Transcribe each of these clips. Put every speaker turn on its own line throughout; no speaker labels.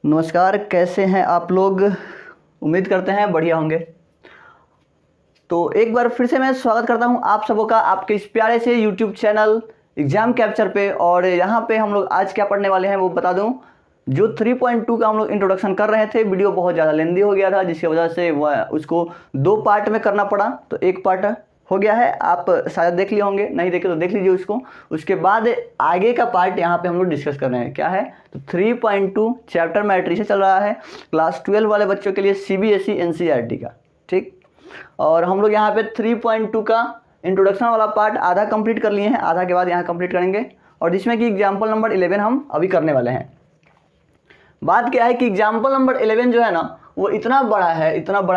नमस्कार, कैसे हैं आप लोग। उम्मीद करते हैं बढ़िया होंगे। तो एक बार फिर से मैं स्वागत करता हूं आप सबों का आपके इस प्यारे से यूट्यूब चैनल एग्ज़ाम कैप्चर पे। और यहाँ पे हम लोग आज क्या पढ़ने वाले हैं वो बता दूं। जो 3.2 का हम लोग इंट्रोडक्शन कर रहे थे, वीडियो बहुत ज़्यादा लेंदी हो गया था जिसकी वजह से उसको 2 पार्ट में करना पड़ा। तो एक पार्ट हो गया है, आप शायद देख लिए होंगे, नहीं देखे तो देख लीजिए उसको। उसके बाद आगे का पार्ट यहाँ पे हम लोग डिस्कस कर रहे हैं। क्या है तो 3.2 चैप्टर मैट्रिसेस चल रहा है क्लास 12 वाले बच्चों के लिए, CBSE NCERT का। ठीक, और हम लोग यहाँ पे 3.2 का इंट्रोडक्शन वाला पार्ट आधा कंप्लीट कर लिए हैं, आधा के बाद यहाँ कंप्लीट करेंगे। और जिसमें कि एग्जाम्पल नंबर 11 हम अभी करने वाले हैं। बात क्या है कि एग्जाम्पल नंबर 11 जो है ना, वो इतना बड़ा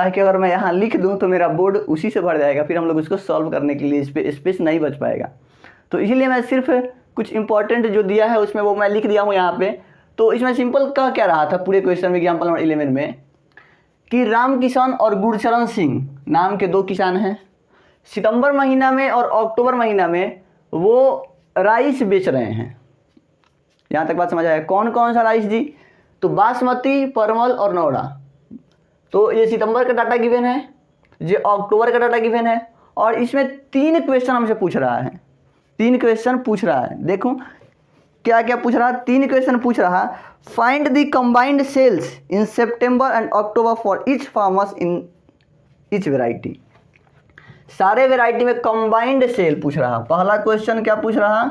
है कि अगर मैं यहाँ लिख दूँ तो मेरा बोर्ड उसी से भर जाएगा, फिर हम लोग उसको सॉल्व करने के लिए स्पेस नहीं बच पाएगा। तो इसीलिए मैं सिर्फ कुछ इंपॉर्टेंट जो दिया है उसमें वो मैं लिख दिया हूँ यहाँ पे। तो इसमें सिंपल का क्या रहा था पूरे क्वेश्चन में एग्जाम्पल नंबर 11 में कि राम किशन और गुरचरण सिंह नाम के 2 किसान हैं। सितंबर महीना में और अक्टूबर महीना में वो राइस बेच रहे हैं। यहाँ तक बात समझ आया। कौन कौन सा राइस जी? तो बासमती, परमल और नौड़ा। तो ये सितंबर का डाटा गिवन है, ये अक्टूबर का डाटा गिवन है। और इसमें 3 क्वेश्चन हमसे पूछ रहा है, 3 क्वेश्चन पूछ रहा है। देखो क्या क्या पूछ रहा है। 3 क्वेश्चन पूछ रहा है। Find the combined sales in September and October for each farmers in each variety. सारे वेराइटी में कंबाइंड सेल पूछ रहा। पहला क्वेश्चन क्या पूछ रहा?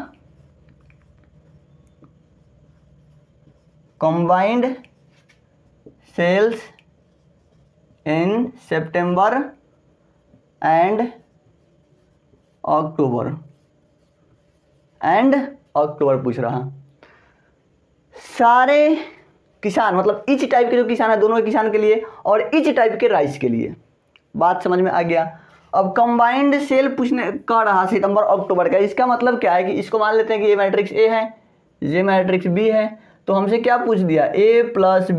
Combined sales in September and October पूछ रहा। सारे किसान मतलब ईच टाइप के जो किसान है, दोनों किसान के लिए और ईच टाइप के राइस के लिए। बात समझ में आ गया। अब कंबाइंड सेल पूछने का रहा सितंबर अक्टूबर का। इसका मतलब क्या है कि इसको मान लेते हैं कि ये मैट्रिक्स ए है, ये मैट्रिक्स बी है। तो हमसे क्या पूछ दिया? ए प्लस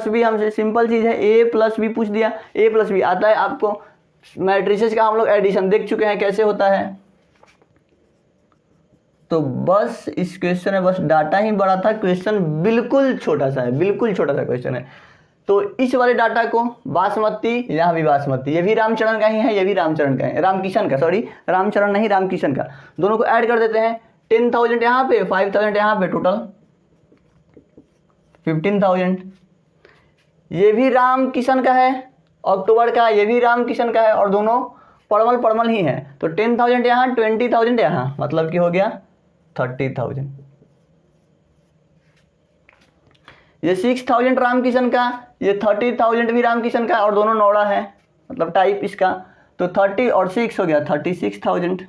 बी हमसे सिंपल चीज़ है, ए प्लस बी पूछ दिया। ए प्लस बी आता है आपको मैट्रिसेस का, हम लोग एडिशन देख चुके हैं कैसे होता है। तो बस इस क्वेश्चन में बस डाटा ही बड़ा था, क्वेश्चन बिल्कुल छोटा सा है, बिल्कुल छोटा सा क्वेश्चन है। तो इस वाले डाटा को बासमती, यहाँ भी बासमती, ये भी रामचरण का ही है, ये भी रामचरण का है, रामकिशन का, सॉरी रामचरण नहीं रामकिशन का। दोनों को ऐड कर देते हैं। 10,000 यहाँ पे, 5,000 यहाँ पे, टोटल 15,000। ये भी राम किशन का है अक्टूबर का, ये भी राम किशन का है और दोनों परमल ही हैं। तो 10,000 यहाँ, 20,000 यहाँ, मतलब कि हो गया 30,000। ये 6,000 राम किशन का, ये 30,000 भी राम किशन का और दोनों नौड़ा है, मतलब टाइप इसका। तो 30 और 6 हो गया 36,000।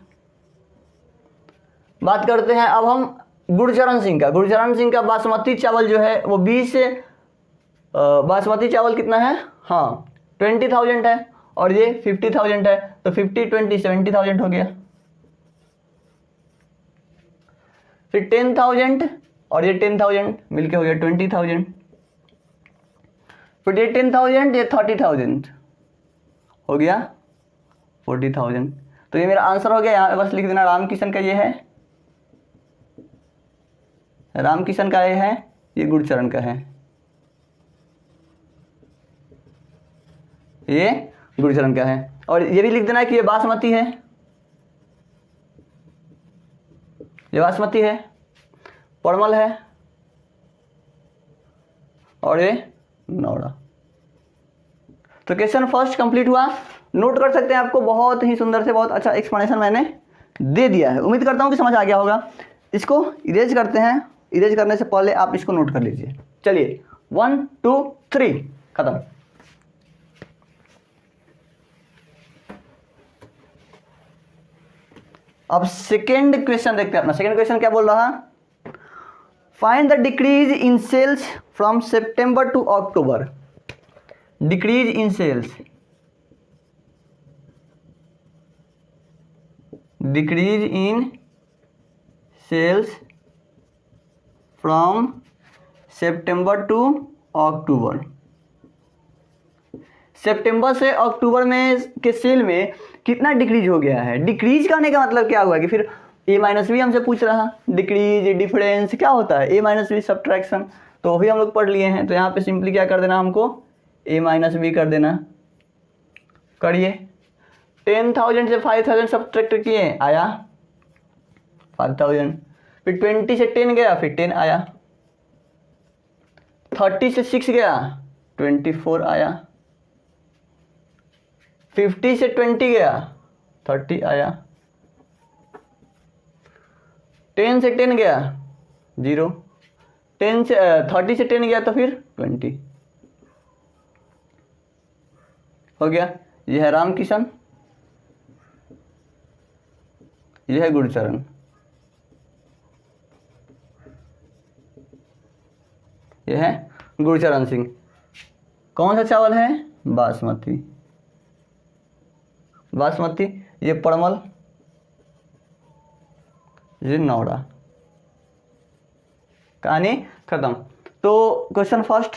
बात करते हैं अब हम गुरचरण सिंह का बासमती चावल जो है वो 20 बासमती चावल कितना है? हाँ 20,000 है और ये 50,000 है। तो 50 20 70,000 हो गया। फिर 10,000 और ये 10,000 मिलके हो गया 20,000। फिर ये 10,000, ये 30,000 हो गया 40,000। तो ये मेरा आंसर हो गया। यहाँ पे बस लिख देना रामकिशन का ये है, रामकिशन का ये है, ये गुरचरण का है, ये गुरचरण का है। और ये भी लिख देना कि ये बासमती है, ये बासमती है, परमल है और ये नौड़ा। तो क्वेश्चन फर्स्ट कंप्लीट हुआ। नोट कर सकते हैं, आपको बहुत ही सुंदर से बहुत अच्छा एक्सप्लेनेशन मैंने दे दिया है। उम्मीद करता हूं कि समझ आ गया होगा। इसको इरेज करते हैं। इरेज करने से पहले आप इसको नोट कर लीजिए। चलिए 1 2 3 खत्म। अब सेकेंड क्वेश्चन देखते हैं अपना। सेकेंड क्वेश्चन क्या बोल रहा? Find the decrease in sales from September to October. Decrease in sales, decrease in sales from September to October. सितंबर से अक्टूबर में के सेल में कितना डिक्रीज हो गया है? डिक्रीज करने का मतलब क्या हुआ कि फिर ए माइनस बी हमसे पूछ रहा। डिक्रीज डिफरेंस क्या होता है? ए माइनस बी सब्ट्रैक्शन। तो वही हम लोग पढ़ लिए हैं। तो यहाँ पे सिंपली क्या कर देना हमको, a माइनस बी कर देना। करिए, 10,000 से 5,000 सब्ट्रैक्ट किए, आया 5,000। फिर 20 से 10 गया, फिर 10 आया। 30 से 6 गया, 24 आया। 50 से 20 गया, 30 आया। 10 से 10 गया, 0। 30 से 10 गया तो फिर 20 हो गया। यह है रामकिशन, यह है गुरचरण। यह है गुरचरण सिंह। कौन सा चावल है, बासमती। बासमती, ये परमल, ये नौड़ा। कहानी खत्म। तो क्वेश्चन फर्स्ट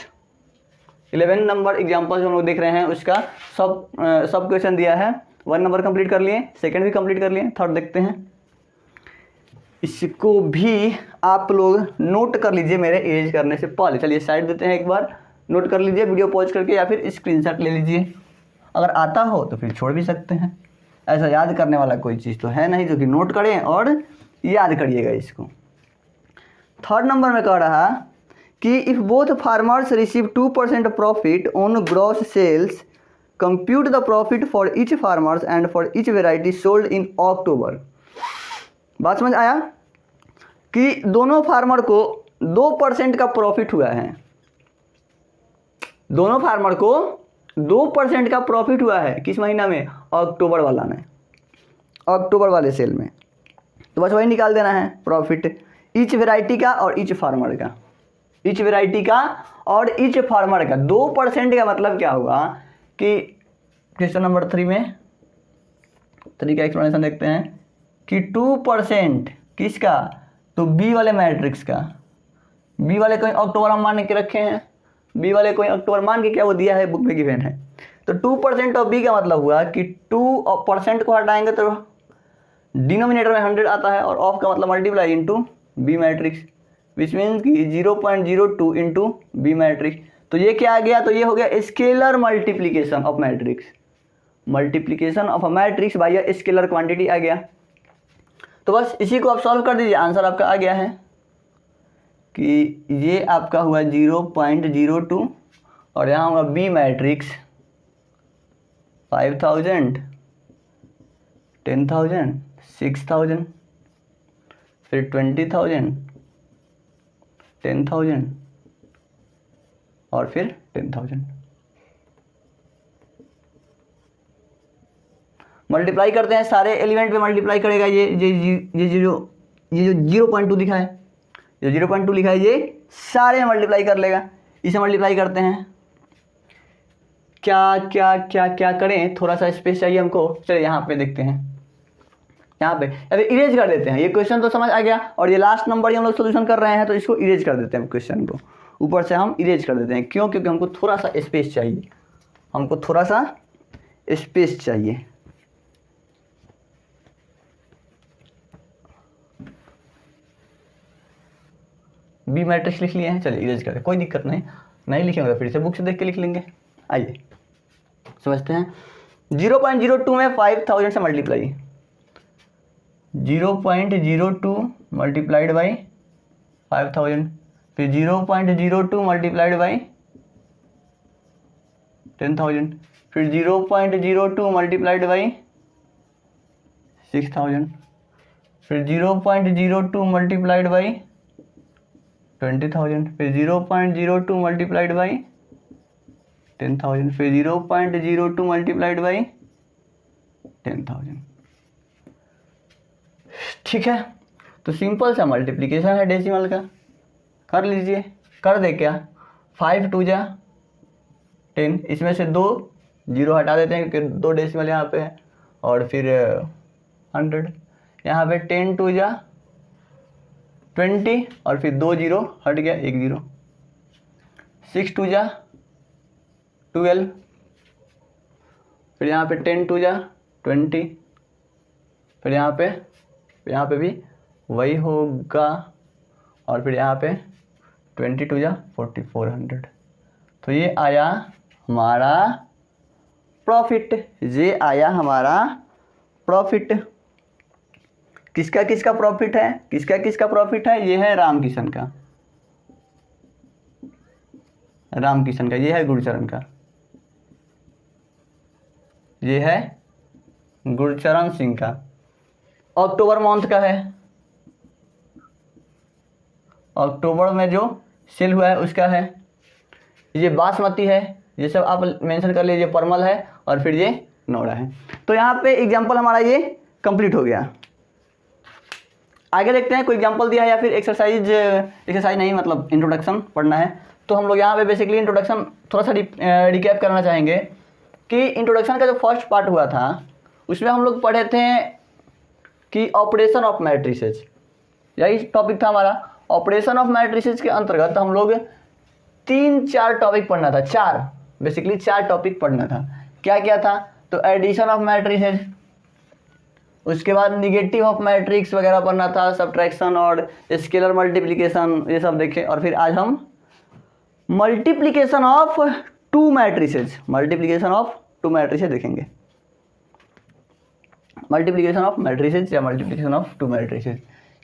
11 नंबर एग्जाम्पल जो हम लोग देख रहे हैं उसका सब क्वेश्चन दिया है। 1 नंबर कंप्लीट कर लिए, सेकंड भी कंप्लीट कर लिए, थर्ड देखते हैं। इसको भी आप लोग नोट कर लीजिए मेरे इरेज करने से पहले। चलिए साइड देते हैं, एक बार नोट कर लीजिए वीडियो पॉज करके, या फिर स्क्रीनशॉट ले लीजिए। अगर आता हो तो फिर छोड़ भी सकते हैं, ऐसा याद करने वाला कोई चीज़ तो है नहीं जो कि नोट करें और याद करिएगा इसको। थर्ड नंबर में कह रहा कि if both farmers receive 2% profit on gross sales, compute the profit for each farmers and for each variety sold in October. बात समझ आया कि दोनों फार्मर को 2% का प्रॉफिट हुआ है। दोनों फार्मर को 2% का प्रॉफिट हुआ है। किस महीना में, अक्टूबर वाला में, अक्टूबर वाले सेल में। तो बस वही निकाल देना है प्रॉफिट ईच वेराइटी का और ईच फार्मर का। ईच वेराइटी का और ईच फार्मर का 2% का मतलब क्या होगा कि क्वेश्चन नंबर 3 में 3 का एक्सप्लेनेशन देखते हैं कि 2% किसका, तो बी वाले मैट्रिक्स का। बी वाले कोई अक्टूबर हम मान के रखे हैं, बी वाले कोई अक्टूबर मान के क्या वो दिया है, बुक में गिवन है। तो 2% ऑफ बी का मतलब हुआ कि 2% को हटाएंगे तो डिनोमिनेटर में 100 आता है, और ऑफ का मतलब multiply into B matrix, which means कि 0.02 इंटू बी मैट्रिक्स। तो ये क्या आ गया, तो ये हो गया scalar multiplication of matrix. Multiplication of a matrix by a scalar quantity आ गया। तो बस इसी को आप सॉल्व कर दीजिए, आंसर आपका आ गया है कि ये आपका हुआ 0.02 और यहाँ होगा बी मैट्रिक्स 5,000, 10,000, 6,000, फिर 20,000, 10,000 और फिर 10,000। मल्टीप्लाई करते हैं, सारे एलिमेंट पे मल्टीप्लाई करेगा। ये जो 0.2 दिखा है, जो 0.2 लिखा है, ये सारे में मल्टीप्लाई कर लेगा। इसे मल्टीप्लाई करते हैं, क्या क्या क्या क्या करें, थोड़ा सा स्पेस चाहिए हमको। चलिए यहाँ पे देखते हैं, यहाँ पे अरे इरेज कर देते हैं। ये क्वेश्चन तो समझ आ गया, और ये लास्ट नंबर ही हम लोग सोल्यूशन कर रहे हैं, तो इसको इरेज कर देते हैं। क्वेश्चन को ऊपर से हम इरेज कर देते हैं, क्यों, क्योंकि हमको थोड़ा सा स्पेस चाहिए, हमको थोड़ा सा स्पेस चाहिए। बी मैट्रिक्स लिख लिए हैं, चलिए इरेज करें, कोई दिक्कत नहीं, नहीं लिखेंगे तो फिर से बुक से देख के लिख लेंगे। आइए समझते हैं। 0.02 में 5,000 से मल्टीप्लाई, 0.02 मल्टीप्लाइड बाई 5,000, फिर 0.02 मल्टीप्लाइड बाई 10,000, फिर 0.02 मल्टीप्लाइड बाई 6,000, फिर 0.02 मल्टीप्लाइड बाई 20,000, फिर 0.02 मल्टीप्लाइड बाई 10,000, फिर 0.02 मल्टीप्लाइड बाई 10,000। ठीक है, तो सिंपल सा मल्टीप्लिकेशन है डेसिमल का, कर लीजिए। कर दे क्या, 5 2 जा 10, इसमें से 2 जीरो हटा देते हैं क्योंकि 2 डेसिमल यहाँ पे है, और फिर 100 यहाँ पे 10 2 जा 20, और फिर 2 जीरो हट गया, 1 जीरो। 6 2 जा 12, फिर यहाँ पे 10 2 जा 20, फिर यहाँ पे भी वही होगा, और फिर यहाँ पे 22 या 4400। तो ये आया हमारा प्रॉफिट, ये आया हमारा प्रॉफिट। किसका किसका प्रॉफिट है, किसका किसका प्रॉफिट है? ये है रामकिशन का, रामकिशन का, ये है गुरचरण का, ये है गुरचरण सिंह का। अक्टूबर मंथ का है, अक्टूबर में जो सेल हुआ है उसका है। ये बासमती है, ये सब आप मेंशन कर लीजिए, परमल है, और फिर ये नौड़ा है। तो यहाँ पे एग्जाम्पल हमारा ये कंप्लीट हो गया। आगे देखते हैं कोई एग्जाम्पल दिया है या फिर एक्सरसाइज नहीं, मतलब इंट्रोडक्शन पढ़ना है। तो हम लोग यहाँ पे बेसिकली इंट्रोडक्शन थोड़ा सा रिकैप करना चाहेंगे कि इंट्रोडक्शन का जो फर्स्ट पार्ट हुआ था उसमें हम लोग पढ़े थे कि ऑपरेशन ऑफ मैट्रिसेस, यही टॉपिक था हमारा। ऑपरेशन ऑफ मैट्रिसेस के अंतर्गत हम लोग 3-4 टॉपिक पढ़ना था, 4 बेसिकली 4 टॉपिक पढ़ना था। क्या क्या था? तो एडिशन ऑफ मैट्रिसेस, उसके बाद निगेटिव ऑफ मैट्रिक्स वगैरह पढ़ना था, सब्ट्रैक्शन और स्केलर मल्टीप्लिकेशन, ये सब देखे। और फिर आज हम multiplication of 2 matrices, multiplication of 2 matrices देखेंगे। मल्टीप्लिकेशन ऑफ मैट्रिसेस या मल्टीप्लिकेशन ऑफ 2 मैट्रिसेस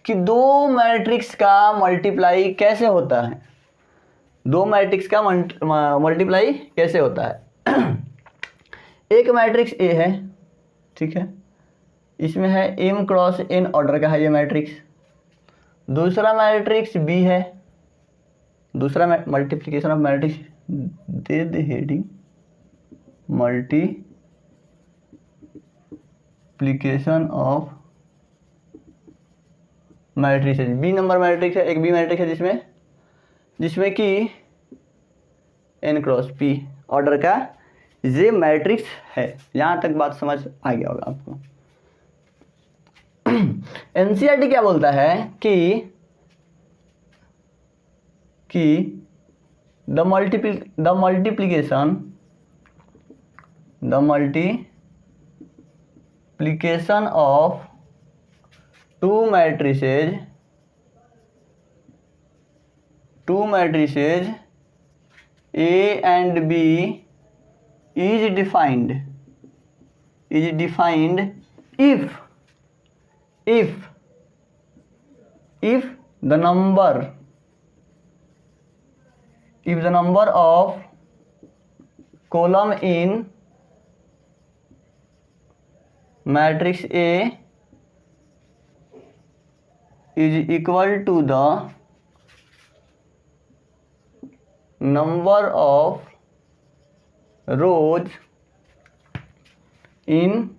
कि 2 मैट्रिक्स का मल्टीप्लाई कैसे होता है, 2 मैट्रिक्स का मल्टीप्लाई कैसे होता है। एक मैट्रिक्स ए है, ठीक है, इसमें है m क्रॉस n ऑर्डर का है ये मैट्रिक्स। दूसरा मैट्रिक्स बी है, दूसरा मल्टीप्लिकेशन ऑफ मैट्रिक्स दे दे heading multiplication of matrix, B number matrix है, एक बी मैट्रिक्स है जिसमें कि n क्रॉस p ऑर्डर का ये मैट्रिक्स है। यहाँ तक बात समझ आ गया होगा आपको। एनसीईआरटी क्या बोलता है कि the multiplication of 2 matrices A and B is defined if the number of column in matrix A is equal to the number of rows in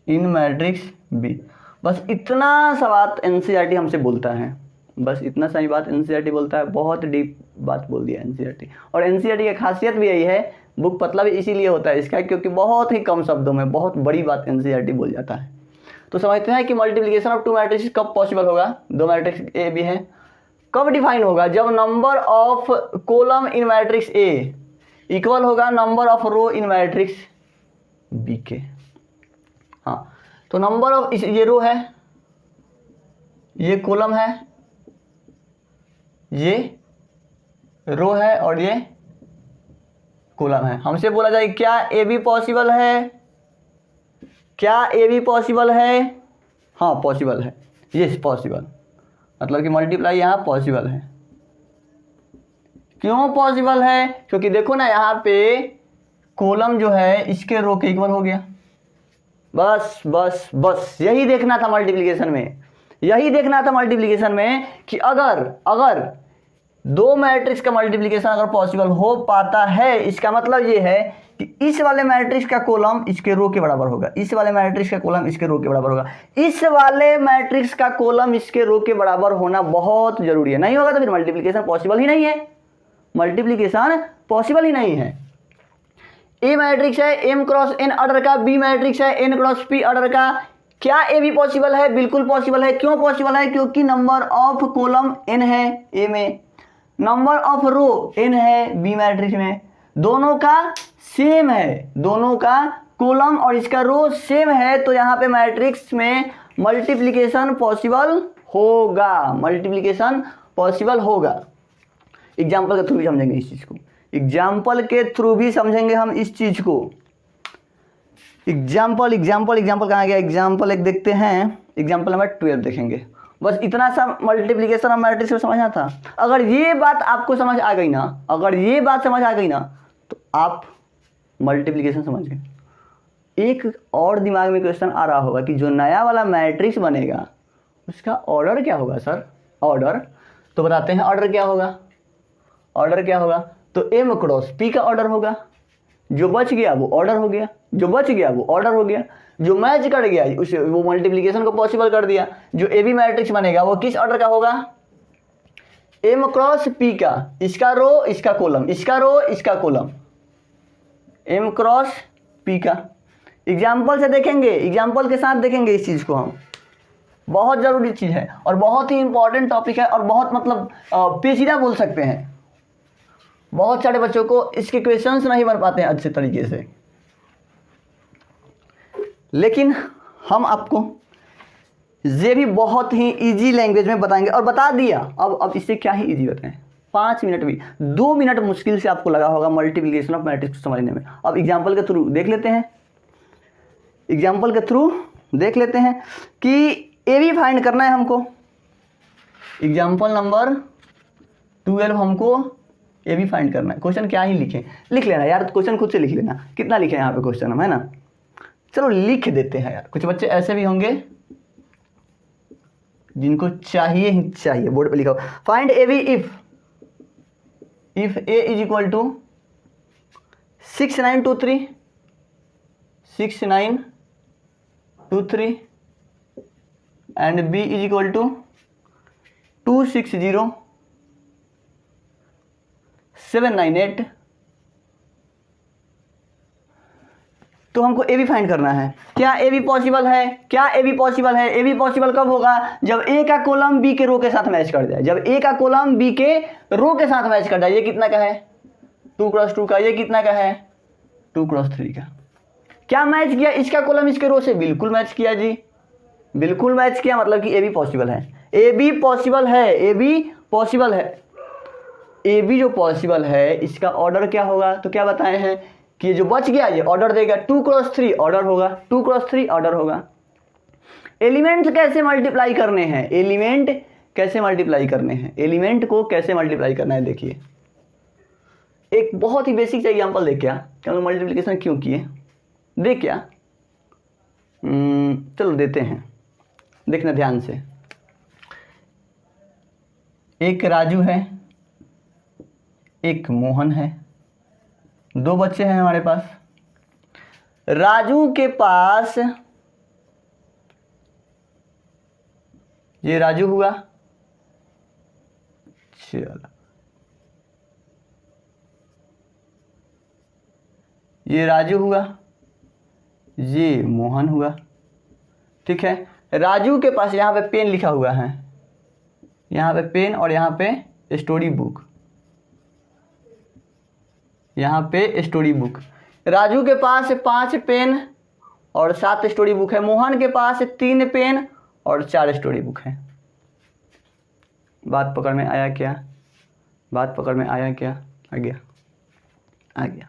matrix B. बस इतना सा बात एनसीईआरटी हमसे बोलता है, बस इतना सा ही बात एनसीईआरटी बोलता है। बहुत डीप बात बोल दिया एनसीईआरटी। और एनसीईआरटी की खासियत भी यही है, बुक पतला भी इसीलिए होता है इसका, क्योंकि बहुत ही कम शब्दों में बहुत बड़ी बात एनसीईआरटी बोल जाता है। तो समझते हैं कि मल्टीप्लिकेशन ऑफ 2 मैट्रिक्स कब पॉसिबल होगा, 2 मैट्रिक्स ए बी है, कब डिफाइन होगा? जब number of column in matrix A equal होगा number of row in matrix B के। हाँ, तो नंबर ऑफ ये रो है, ये कॉलम है, ये रो है और ये कॉलम है। हमसे बोला जाए क्या ए बी पॉसिबल है, क्या ए बी पॉसिबल है? हाँ पॉसिबल है, यस पॉसिबल, मतलब कि मल्टीप्लाई यहाँ पॉसिबल है। क्यों पॉसिबल है? क्योंकि देखो ना यहाँ पे कॉलम जो है इसके रो के इक्वल हो गया। बस बस बस यही देखना था मल्टीप्लिकेशन में, यही देखना था मल्टीप्लिकेशन में कि अगर 2 मैट्रिक्स का मल्टीप्लिकेशन अगर पॉसिबल हो पाता है, इसका मतलब ये है कि इस वाले मैट्रिक्स का कॉलम इसके रो के बराबर होगा, इस वाले मैट्रिक्स का कॉलम इसके रो के बराबर होगा, इस वाले मैट्रिक्स का कॉलम इसके रो के बराबर होना बहुत जरूरी है। नहीं होगा तो फिर मल्टीप्लिकेशन पॉसिबल ही नहीं है, मल्टीप्लिकेशन पॉसिबल ही नहीं है। ए मैट्रिक्स है m क्रॉस n ऑर्डर का, बी मैट्रिक्स है n क्रॉस p ऑर्डर का, क्या ए भी पॉसिबल है? बिल्कुल पॉसिबल है। क्यों पॉसिबल है? क्योंकि नंबर ऑफ कॉलम n है ए में, नंबर ऑफ रो n है बी मैट्रिक्स में, दोनों का सेम है, दोनों का कॉलम और इसका रो सेम है, तो यहाँ पे मैट्रिक्स में मल्टीप्लिकेशन पॉसिबल होगा, मल्टीप्लिकेशन पॉसिबल होगा। एग्जाम्पल के थ्रू भी समझेंगे इस चीज़ को, एग्जाम्पल के थ्रू भी समझेंगे हम इस चीज़ को। एग्जाम्पल एग्जाम्पल एग्जाम्पल कहाँ गया, एग्जाम्पल एक देखते हैं, एग्जाम्पल नंबर 12 देखेंगे। बस इतना सा मल्टीप्लिकेशन और मैट्रिक्स को समझना था। अगर ये बात आपको समझ आ गई ना, अगर ये बात समझ आ गई ना, तो आप मल्टीप्लिकेशन समझ गए। एक और दिमाग में क्वेश्चन आ रहा होगा कि जो नया वाला मैट्रिक्स बनेगा उसका ऑर्डर क्या होगा सर, ऑर्डर तो बताते हैं ऑर्डर क्या होगा। ऑर्डर क्या होगा, तो m क्रॉस p का ऑर्डर होगा, जो बच गया वो ऑर्डर हो गया, जो बच गया वो ऑर्डर हो गया, जो मैच कर गया उसे वो मल्टीप्लिकेशन को पॉसिबल कर दिया। जो ए बी मैट्रिक्स बनेगा वो किस ऑर्डर का होगा, m क्रॉस p का, इसका रो इसका कॉलम, इसका रो इसका कॉलम, m क्रॉस p का। एग्जाम्पल से देखेंगे, एग्जाम्पल के साथ देखेंगे इस चीज़ को हम, बहुत ज़रूरी चीज़ है और बहुत ही इंपॉर्टेंट टॉपिक है और बहुत मतलब पेचीदा बोल सकते हैं। बहुत सारे बच्चों को इसके क्वेश्चंस नहीं बन पाते हैं अच्छे तरीके से, लेकिन हम आपको ये भी बहुत ही इजी लैंग्वेज में बताएंगे और बता दिया। अब इससे क्या ही इजी बताएं, 5 मिनट भी, 2 मिनट मुश्किल से आपको लगा होगा मल्टीप्लिकेशन ऑफ मैट्रिक्स को समझने में। अब एग्जाम्पल के थ्रू देख लेते हैं, एग्जाम्पल के थ्रू देख लेते हैं कि ए भी फाइंड करना है हमको। एग्जाम्पल नंबर 12 हमको ए भी फाइंड करना है। क्वेश्चन क्या ही लिखें, लिख लेना यार, क्वेश्चन खुद से लिख लेना, कितना लिखे यहाँ पे क्वेश्चन हम, है ना। चलो लिख देते हैं यार, कुछ बच्चे ऐसे भी होंगे जिनको चाहिए ही चाहिए, बोर्ड पे लिखा हो, find A B if A is equal to 6923 6923 and B is equal to 260 798, तो हमको ए भी फाइंड करना है। क्या ए भी पॉसिबल है, क्या ए भी पॉसिबल है। ए भी पॉसिबल कब होगा, जब ए का कॉलम बी के रो के साथ मैच कर जाए, जब ए का कॉलम बी के रो के साथ मैच कर जाए। ये कितना का है, 2 क्रॉस 2 का, ये कितना का है, 2 क्रॉस 3 का। क्या मैच किया, इसका कॉलम इसके रो से बिल्कुल मैच किया जी, बिल्कुल मैच किया, मतलब कि ए भी पॉसिबल है, ए भी पॉसिबल है, ए भी पॉसिबल है। ए बी जो पॉसिबल है इसका ऑर्डर क्या होगा, तो क्या बताए हैं कि ये जो बच गया ये ऑर्डर देगा, 2 क्रॉस 3 ऑर्डर होगा, 2 क्रॉस 3 ऑर्डर होगा। एलिमेंट्स कैसे मल्टीप्लाई करने हैं, एलिमेंट कैसे मल्टीप्लाई करने हैं, एलिमेंट को कैसे मल्टीप्लाई करना है। देखिए एक बहुत ही बेसिक एग्जाम्पल देख क्या, चलो मल्टीप्लिकेशन क्यों किए देख क्या, चलो देते हैं, देखना ध्यान से। एक राजू है, एक मोहन है, 2 बच्चे हैं हमारे पास। राजू के पास ये राजू हुआ, चलो ये राजू हुआ, ये मोहन हुआ, ठीक है। राजू के पास यहाँ पे पेन लिखा हुआ है, यहाँ पे पेन और यहाँ पे स्टोरी बुक, यहाँ पे स्टोरी बुक। राजू के पास 5 पेन और 7 स्टोरी बुक है, मोहन के पास 3 पेन और 4 स्टोरी बुक है। बात पकड़ में आया क्या, बात पकड़ में आया क्या, आ गया, आ गया,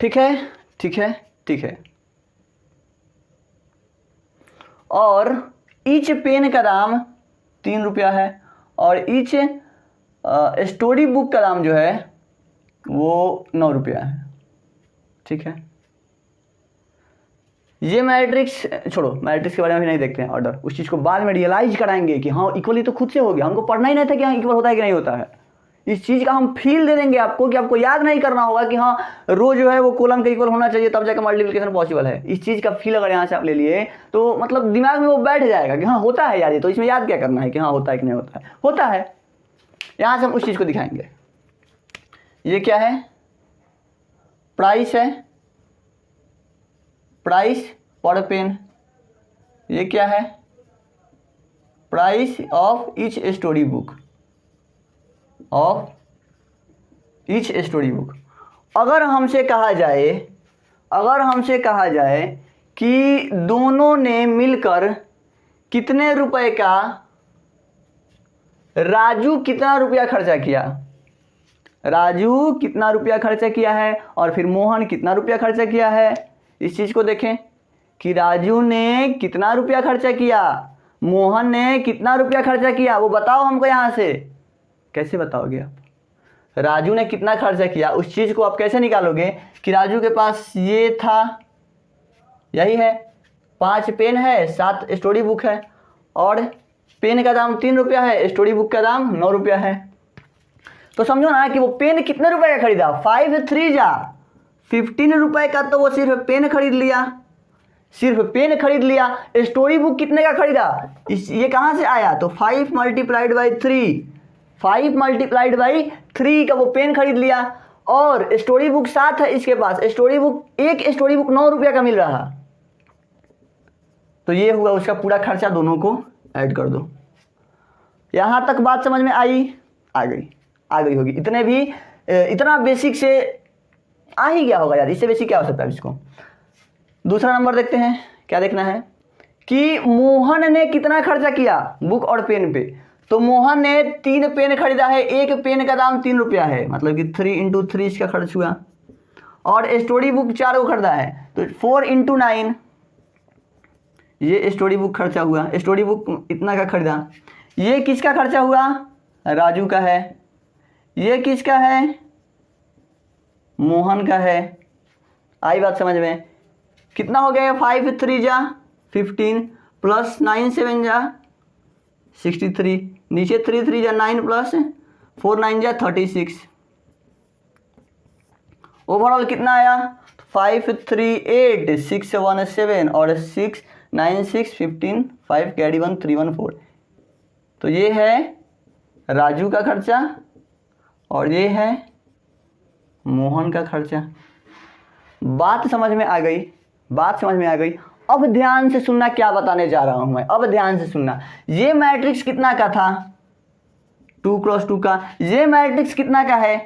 ठीक है, ठीक है, ठीक है। और ईच पेन का दाम 3 रुपया है और ईच स्टोरी बुक का दाम जो है वो 9 रुपया है, ठीक है। ये मैट्रिक्स छोड़ो, मैट्रिक्स के बारे में भी नहीं देखते हैं ऑर्डर, उस चीज़ को बाद में रियलाइज कराएंगे कि हाँ इक्वली तो खुद से हो गया, हमको पढ़ना ही नहीं था कि हाँ इक्वल होता है कि नहीं होता है। इस चीज़ का हम फील दे देंगे आपको कि आपको याद नहीं करना होगा कि हाँ रो जो है वो कॉलम के इक्वल होना चाहिए तब जाकर मल्टीप्लिकेशन पॉसिबल है। इस चीज़ का फील अगर यहाँ से आप ले लिए तो मतलब दिमाग में वो बैठ जाएगा कि हाँ होता है यार, ये तो इसमें याद क्या करना है कि हाँ होता है कि नहीं होता है, होता है। यहाँ से हम उस चीज़ को दिखाएंगे। ये क्या है, प्राइस है, प्राइस पर पेन। ये क्या है, price of each story book, of each story book. अगर हमसे कहा जाए, अगर हमसे कहा जाए कि दोनों ने मिलकर कितने रुपए का राजू कितना रुपया खर्चा किया, राजू कितना रुपया खर्चा किया है, और फिर मोहन कितना रुपया खर्चा किया है। इस चीज़ को देखें कि राजू ने कितना रुपया खर्चा किया, मोहन ने कितना रुपया खर्चा किया, वो बताओ हमको यहाँ से। कैसे बताओगे आप? राजू ने कितना खर्चा किया उस चीज़ को आप कैसे निकालोगे कि राजू के पास ये था, यही है, 5 पेन है, 7 स्टोरी बुक है, और पेन का दाम 3 रुपया है, स्टोरी बुक का दाम 9 रुपया है। तो समझो ना कि वो पेन कितने रुपए का खरीदा, 5 3 जा 15 रुपए का, तो वो सिर्फ पेन खरीद लिया, सिर्फ पेन खरीद लिया। स्टोरी बुक कितने का खरीदा, ये कहाँ से आया, तो 5 × 3, 5 × 3 का वो पेन खरीद लिया, और स्टोरी बुक 7 है इसके पास, स्टोरी बुक, एक स्टोरी बुक 9 रुपया का मिल रहा, तो ये हुआ उसका पूरा खर्चा, दोनों को ऐड कर दो। यहाँ तक बात समझ में आई? आ गई होगी। इतने भी इतना बेसिक से आ ही गया होगा यार, इससे बेसिक क्या हो सकता है इसको। दूसरा नंबर देखते हैं, क्या देखना है कि मोहन ने कितना खर्चा किया बुक और पेन पे। तो मोहन ने 3 पेन खरीदा है, एक पेन का दाम 3 रुपया है, मतलब कि 3 × 3 इसका खर्च हुआ, और स्टोरी बुक 4 को खरीदा है, तो 4 × 9 ये स्टोरी बुक खर्चा हुआ, स्टोरी बुक इतना का खरीदा। ये किसका खर्चा हुआ, राजू का है। ये किसका है, मोहन का है। आई बात समझ में? कितना हो गया, 5 3 जा 15 प्लस 9 7 जा 63, नीचे 3 3 जा 9 प्लस 4 9 जा 36। ओवरऑल कितना आया, 5 3 8 6 1 7 और 6 9 6 15 5 कैरी 1 3 1 4। तो ये है राजू का खर्चा और ये है मोहन का खर्चा। बात समझ में आ गई? बात समझ में आ गई। अब ध्यान से सुनना क्या बताने जा रहा हूं मैं, अब ध्यान से सुनना। ये मैट्रिक्स कितना का था, 2 क्रॉस 2 का। ये मैट्रिक्स कितना का है,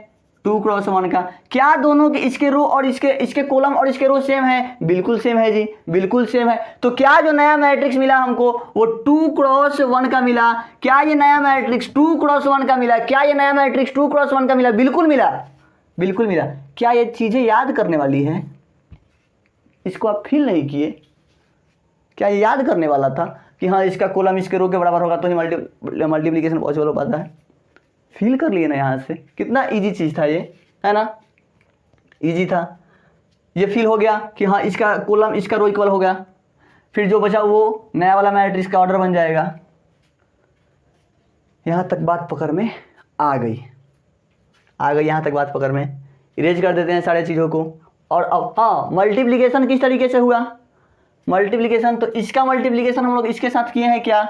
2 क्रॉस 1 का। क्या दोनों के इसके रो और इसके कॉलम और इसके रो सेम है? बिल्कुल सेम है जी, बिल्कुल सेम है। तो क्या जो नया मैट्रिक्स मिला हमको वो 2 क्रॉस 1 का मिला? क्या ये नया मैट्रिक्स 2 क्रॉस 1 का मिला? क्या ये नया मैट्रिक्स 2 क्रॉस 1 का मिला? बिल्कुल मिला, बिल्कुल मिला। क्या ये चीजें याद करने वाली है? इसको आप फील नहीं किए? क्या ये याद करने वाला था कि हाँ इसका कॉलम इसके रो के बराबर होगा तो ही मल्टीप्लिकेशन पॉसिबल हो पाता है? फील कर लिए ना यहाँ से? कितना इजी चीज़ था ये, है ना? इजी था। ये फील हो गया कि हाँ इसका कॉलम इसका रो इक्वल हो गया। फिर जो बचा वो नया वाला मैट्रिक्स का ऑर्डर बन जाएगा। यहाँ तक बात पकड़ में आ गई, आ गई यहाँ तक बात पकड़ में। इरेज कर देते हैं सारे चीज़ों को। और अब हाँ, मल्टीप्लिकेशन किस तरीके से हुआ? मल्टीप्लिकेशन तो इसका मल्टीप्लिकेशन हम लोग इसके साथ किए हैं क्या?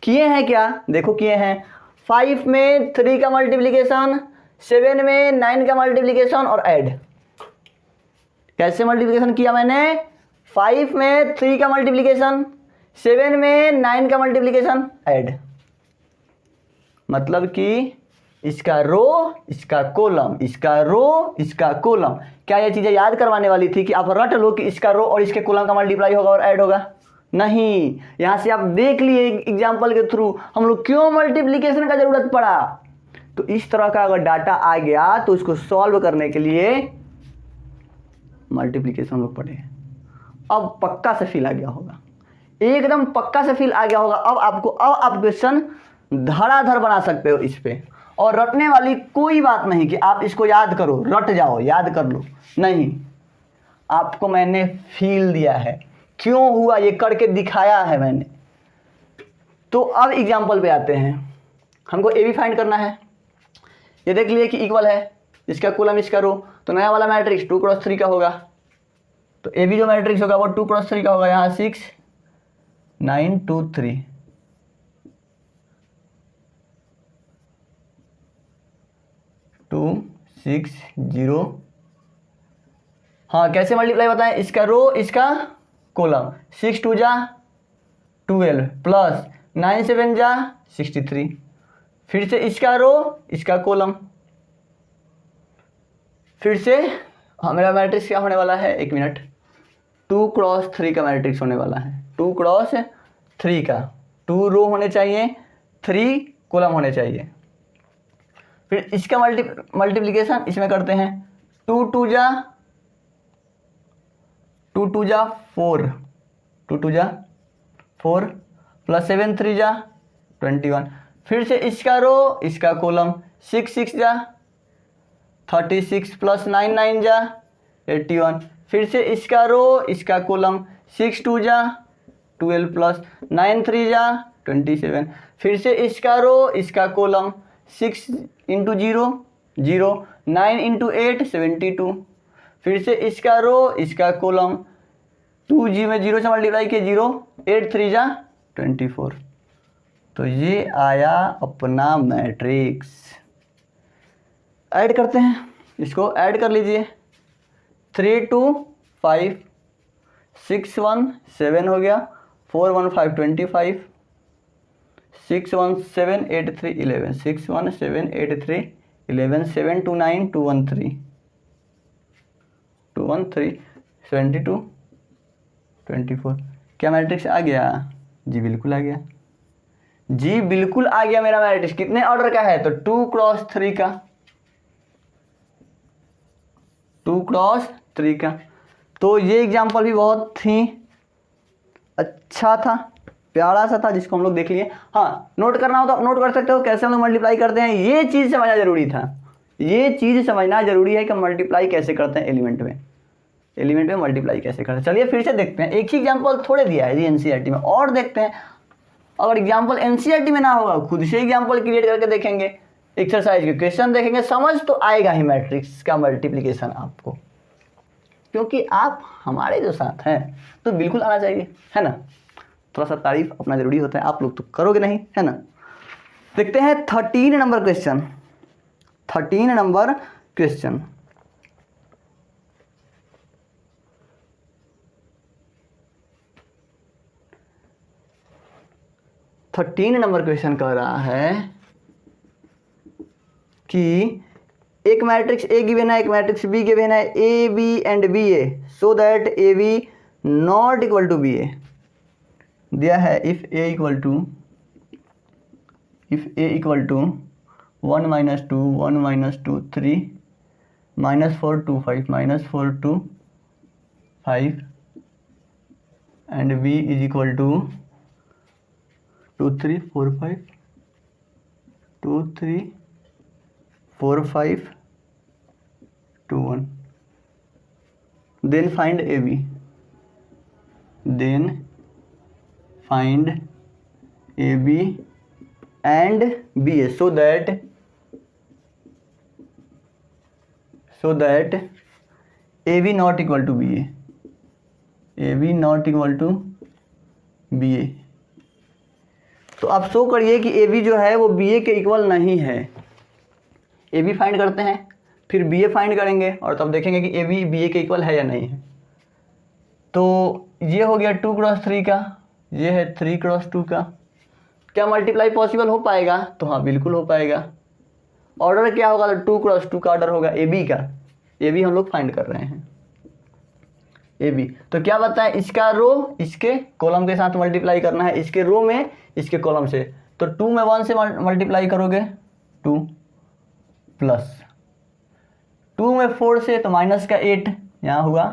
किए हैं क्या? देखो किए हैं। 5 में 3 का मल्टीप्लिकेशन, 7 में 9 का मल्टीप्लिकेशन और ऐड। कैसे मल्टीप्लिकेशन किया मैंने? 5 में 3 का मल्टीप्लिकेशन, 7 में 9 का मल्टीप्लिकेशन, ऐड। मतलब कि इसका रो इसका कॉलम, इसका रो इसका कॉलम। क्या ये चीज़ें याद करवाने वाली थी कि आप रट लो कि इसका रो और इसके कॉलम का मल्टीप्लाई होगा और ऐड होगा? नहीं। यहाँ से आप देख लिए एग्जाम्पल के थ्रू हम लोग क्यों मल्टीप्लिकेशन का जरूरत पड़ा। तो इस तरह का अगर डाटा आ गया तो उसको सॉल्व करने के लिए मल्टीप्लिकेशन हम लोग पढ़े। अब पक्का से फील आ गया होगा, एकदम पक्का से फील आ गया होगा। अब आप क्वेश्चन धड़ाधड़ बना सकते हो इस पे। और रटने वाली कोई बात नहीं कि आप इसको याद करो, रट जाओ, याद कर लो, नहीं। आपको मैंने फील दिया है, क्यों हुआ ये करके दिखाया है मैंने। तो अब एग्जाम्पल पे आते हैं। हमको ए बी फाइंड करना है। ये देख लिए कि इक्वल है, इसका कॉलम इसका रो, तो नया वाला मैट्रिक्स 2 क्रॉस 3 का होगा। तो ए बी जो मैट्रिक्स होगा वो 2 क्रॉस 3 का होगा। यहाँ 6 9 2 3 2 6 0। हाँ कैसे मल्टीप्लाई बताएं? इसका रो इसका कॉलम, 6 2 जा 12 प्लस 9 7 जा 63। फिर से इसका रो इसका कॉलम। फिर से मेरा मैट्रिक्स क्या होने वाला है, 1 मिनट, 2 क्रॉस 3 का मैट्रिक्स होने वाला है। 2 क्रॉस 3 का 2 रो होने चाहिए, 3 कॉलम होने चाहिए। फिर इसका मल्टीप्लिकेशन इसमें करते हैं, 2 2 जा 4, 2 2 जा 4 प्लस 7 3 जा 21। फिर से इसका रो इसका कॉलम, 6 6 जा 36 प्लस 9 9 जा 81। फिर से इसका रो इसका कॉलम, 6 2 जा 12 प्लस 9 3 जा 27। फिर से इसका रो इसका कॉलम, 6 इंटू 0 0, 9 इंटू 8 72। फिर से इसका रो इसका कॉलम, 2 जी में 0 से मल्टीप्लाई किए 0, 8 3 जा 24। तो ये आया अपना मैट्रिक्स। ऐड करते हैं, इसको ऐड कर लीजिए, 3 2 5, 6 1 7 हो गया, 4 1 5 25, 6 1 7 8 3 11, 6 1 7 8 3 11, 7 2 9 2 1 3 2 1 3 72 24। क्या मैट्रिक्स आ गया? जी बिल्कुल आ गया, जी बिल्कुल आ गया मेरा मैट्रिक्स। कितने ऑर्डर का है? तो 2 क्रॉस 3 का, 2 क्रॉस 3 का। तो ये एग्जाम्पल भी बहुत ही अच्छा था, प्यारा सा था, जिसको हम लोग देख लिए। हाँ, नोट करना हो तो आप नोट कर सकते हो कैसे हम लोग मल्टीप्लाई करते हैं। ये चीज़ समझना जरूरी था, ये चीज़ समझना जरूरी है कि मल्टीप्लाई कैसे करते हैं एलिमेंट में मल्टीप्लाई कैसे करते हैं। चलिए फिर से देखते हैं, एक ही एग्जाम्पल थोड़े दिया है जी एनसीईआरटी में, और देखते हैं। अगर एग्जाम्पल एनसीईआरटी में ना होगा, खुद से एग्जाम्पल क्रिएट करके देखेंगे, एक्सरसाइज के क्वेश्चन देखेंगे, समझ तो आएगा ही मैट्रिक्स का मल्टीप्लिकेशन आपको, क्योंकि आप हमारे जो साथ हैं तो बिल्कुल आना चाहिए, है ना। थोड़ा सा तारीफ अपना जरूरी होता है, आप लोग तो करोगे नहीं, है ना। देखते हैं 13 number question, 13 number question. Number question कह रहा है कि एक मैट्रिक्स ए गिवन है, एक मैट्रिक्स बी गिवन है, A B and B A, so that A B not equal to B A दिया है। If A equal to 1 minus 2 1 minus 2 3 minus 4 2 5 minus 4 2 5 and b is equal to 2 3 4 5 2 3 4 5 2 1, then find AB, then find AB and BA so that AB not equal to BA, AB not equal to BA। तो आप show करिए कि AB जो है वो BA के equal नहीं है। AB फाइंड करते हैं, फिर BA फाइंड करेंगे और तब देखेंगे कि AB BA के इक्वल है या नहीं है। तो ये हो गया 2 क्रॉस 3 का, ये है 3 क्रॉस 2 का। क्या मल्टीप्लाई पॉसिबल हो पाएगा? तो हाँ बिल्कुल हो पाएगा। ऑर्डर क्या होगा? तो 2 क्रॉस 2 का ऑर्डर होगा AB का। AB हम लोग फाइंड कर रहे हैं, AB। तो क्या बताएं, इसका रो इसके कॉलम के साथ मल्टीप्लाई करना है, इसके रो में इसके कॉलम से। तो 2 में 1 से मल्टीप्लाई करोगे 2 प्लस 2 में 4 से तो माइनस का 8, यहाँ हुआ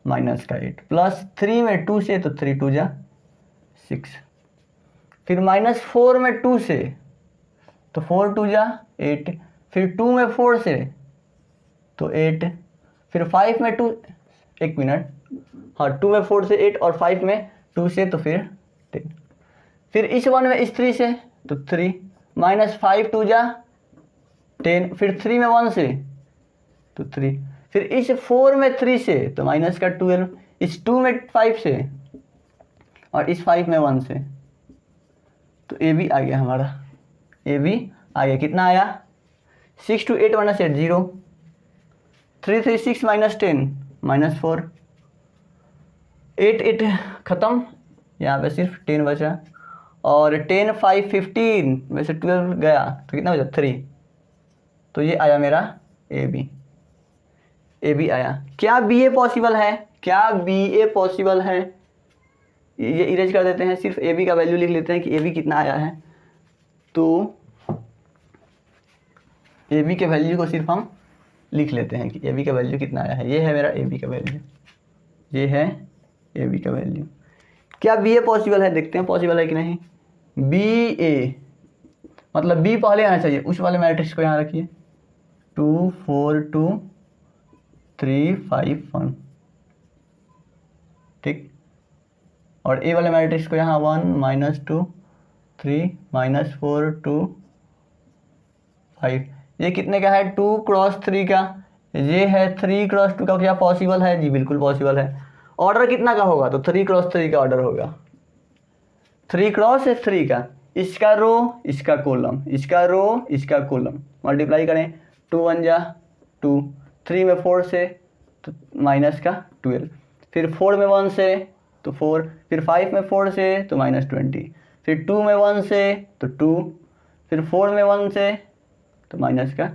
माइनस का 8, प्लस 3 में 2 से तो 3 2 जा 6, फिर माइनस 4 में 2 से तो 4 2 जा 8, फिर 2 में 4 से तो 8, फिर 5 में 2, एक मिनट, हाँ 2 में 4 से 8 और 5 में 2 से तो फिर 10, फिर इस 1 में इस 3 से तो 3, माइनस 5 2 जा 10, फिर 3 में 1 से तो 3, फिर इस 4 में 3 से तो माइनस का 12, इस 2 में 5 से और इस 5 में 1 से, तो ए बी आ गया हमारा, ए बी आ गया। कितना आया? 6 2 8 माइनस 8 0, 3 3 6 माइनस 10 माइनस 4, 8 8 ख़त्म, यहाँ पे सिर्फ 10 बचा, और 10 5 15 वैसे 12 गया तो कितना बचा? 3। तो ये आया मेरा ए बी आया। क्या बी ए पॉसिबल है? क्या बी ए पॉसिबल है? ये इरेज कर देते हैं, सिर्फ ए बी का वैल्यू लिख लेते हैं कि ए बी कितना आया है। तो ए बी के वैल्यू को सिर्फ हम लिख लेते हैं कि ए बी का वैल्यू कितना आया है। ये है मेरा ए बी का वैल्यू, ये है ए बी का वैल्यू। क्या बी ए पॉसिबल है, देखते हैं पॉसिबल है कि नहीं। बी ए मतलब बी पहले आना चाहिए, उस वाले मैट्रिक्स को यहाँ रखिए 2 4 2 3 5 1, ठीक। और ए वाले मैट्रिक्स को यहाँ 1 -2 3 -4 2 5। ये कितने का है, 2 × 3 का। ये है 3 × 2 का। क्या पॉसिबल है जी, बिल्कुल पॉसिबल है। ऑर्डर कितना का होगा, तो 3 × 3 का ऑर्डर होगा, 3 × 3 का। इसका रो, इसका कॉलम, इसका रो, इसका कॉलम, मल्टीप्लाई करें 2 1 जा 2, 3 में 4 से तो माइनस का 12, फिर 4 में 1 से तो 4, फिर 5 में 4 से तो -20, फिर 2 में 1 से तो 2, फिर 4 में 1 से तो माइनस का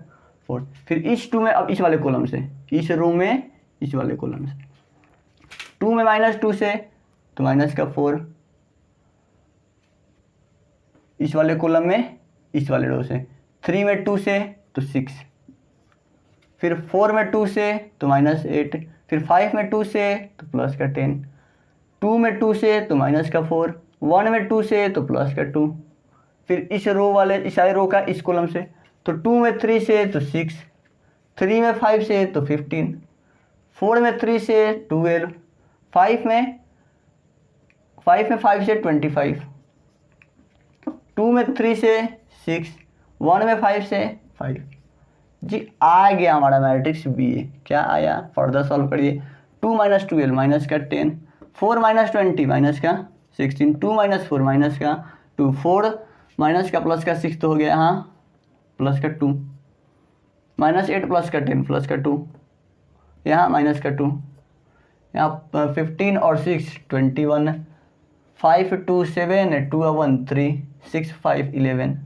4, फिर इस 2 में, अब इस वाले कॉलम से, इस रो में इस वाले कॉलम से 2 में -2 से तो माइनस का 4, इस वाले कॉलम में इस वाले रो से 3 में 2 से तो 6, फिर 4 में 2 से तो -8, फिर 5 में 2 से तो प्लस का 10, 2 में 2 से तो माइनस का 4, 1 में 2 से तो प्लस का 2, फिर इस रो वाले, इस सारे रो का इस कॉलम से तो 2 में 3 से तो 6, 3 में 5 से तो 15, 4 में 3 से 12, 5 में 5 से 25, 2 में 3 से 6, 1 में 5 से 5। जी आ गया हमारा मैट्रिक्स बी ए। क्या आया, फर्दर सॉल्व करिए। 2 - 12 माइनस का 10, 4 - 20 माइनस का 16, 2 - 4 माइनस का 2, 4 माइनस का प्लस का 6 तो हो गया यहाँ प्लस का 2, -8 प्लस का 10 प्लस का 2, यहाँ माइनस का 2, यहाँ 15 और 6 21, 5 2 7 2 1 3 6 5 11।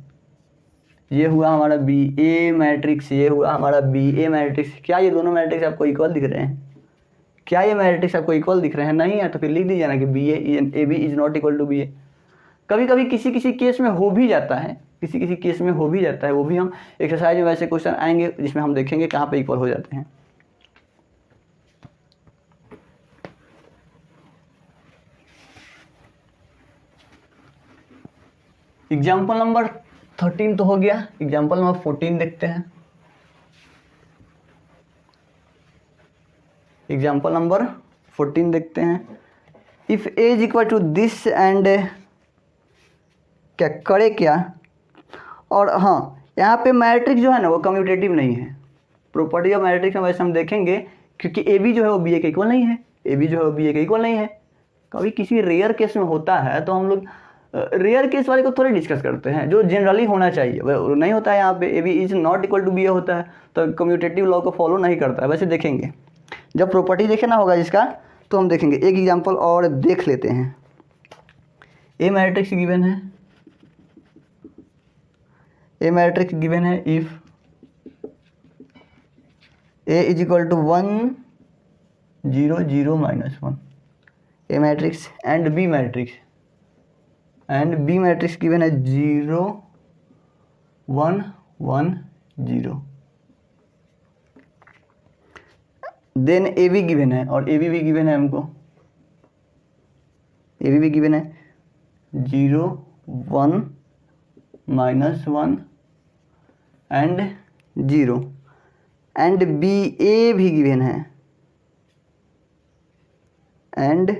ये हुआ हमारा बी ए मैट्रिक्स, ये हुआ हमारा बी ए मैट्रिक्स। क्या ये दोनों मैट्रिक्स आपको इक्वल दिख रहे हैं? क्या ये मैट्रिक्स आपको इक्वल दिख रहे हैं? नहीं है तो फिर लिख दीजिए ना कि B A B is not equal to B A. कभी कभी किसी किसी केस में हो भी जाता है, किसी किसी केस में हो भी जाता है, वो भी हम एक्सरसाइज में वैसे क्वेश्चन आएंगे जिसमें हम देखेंगे कहाँ पे इक्वल हो जाते हैं। एग्जाम्पल नंबर 13 तो हो गया, एग्जाम्पल नंबर 14 देखते हैं। एग्जाम्पल नंबर 14 देखते हैं। If A is equal to this and क्या करे क्या, और हाँ यहाँ पे मैट्रिक्स जो है ना वो कम्यूटेटिव नहीं है। प्रॉपर्टी ऑफ मैट्रिक्स में वैसे हम देखेंगे क्योंकि ए बी जो है वो बी ए के इक्वल नहीं है, ए बी जो है वो बी ए के इक्वल नहीं है। कभी किसी रेयर केस में होता है तो हम लोग रेयर केस वाले को थोड़े डिस्कस करते हैं, जो जनरली होना चाहिए वो नहीं होता है। यहाँ पे A B is not equal to B A होता है तो कम्यूटेटिव लॉ को फॉलो नहीं करता है। वैसे देखेंगे जब प्रॉपर्टी देखना होगा इसका तो हम देखेंगे। एक एग्जांपल और देख लेते हैं। ए मैट्रिक्स गिवन है, ए मैट्रिक्स गिवन है if A is equal to 1 0 0 -1। A matrix and B matrix, and B matrix given है 0 1 1 0। देन ए बी गिवन है, और ए बी भी गिवन है हमको, ए बी गिवन है 0 1 -1 एंड 0, एंड बी ए भी गिवन है, एंड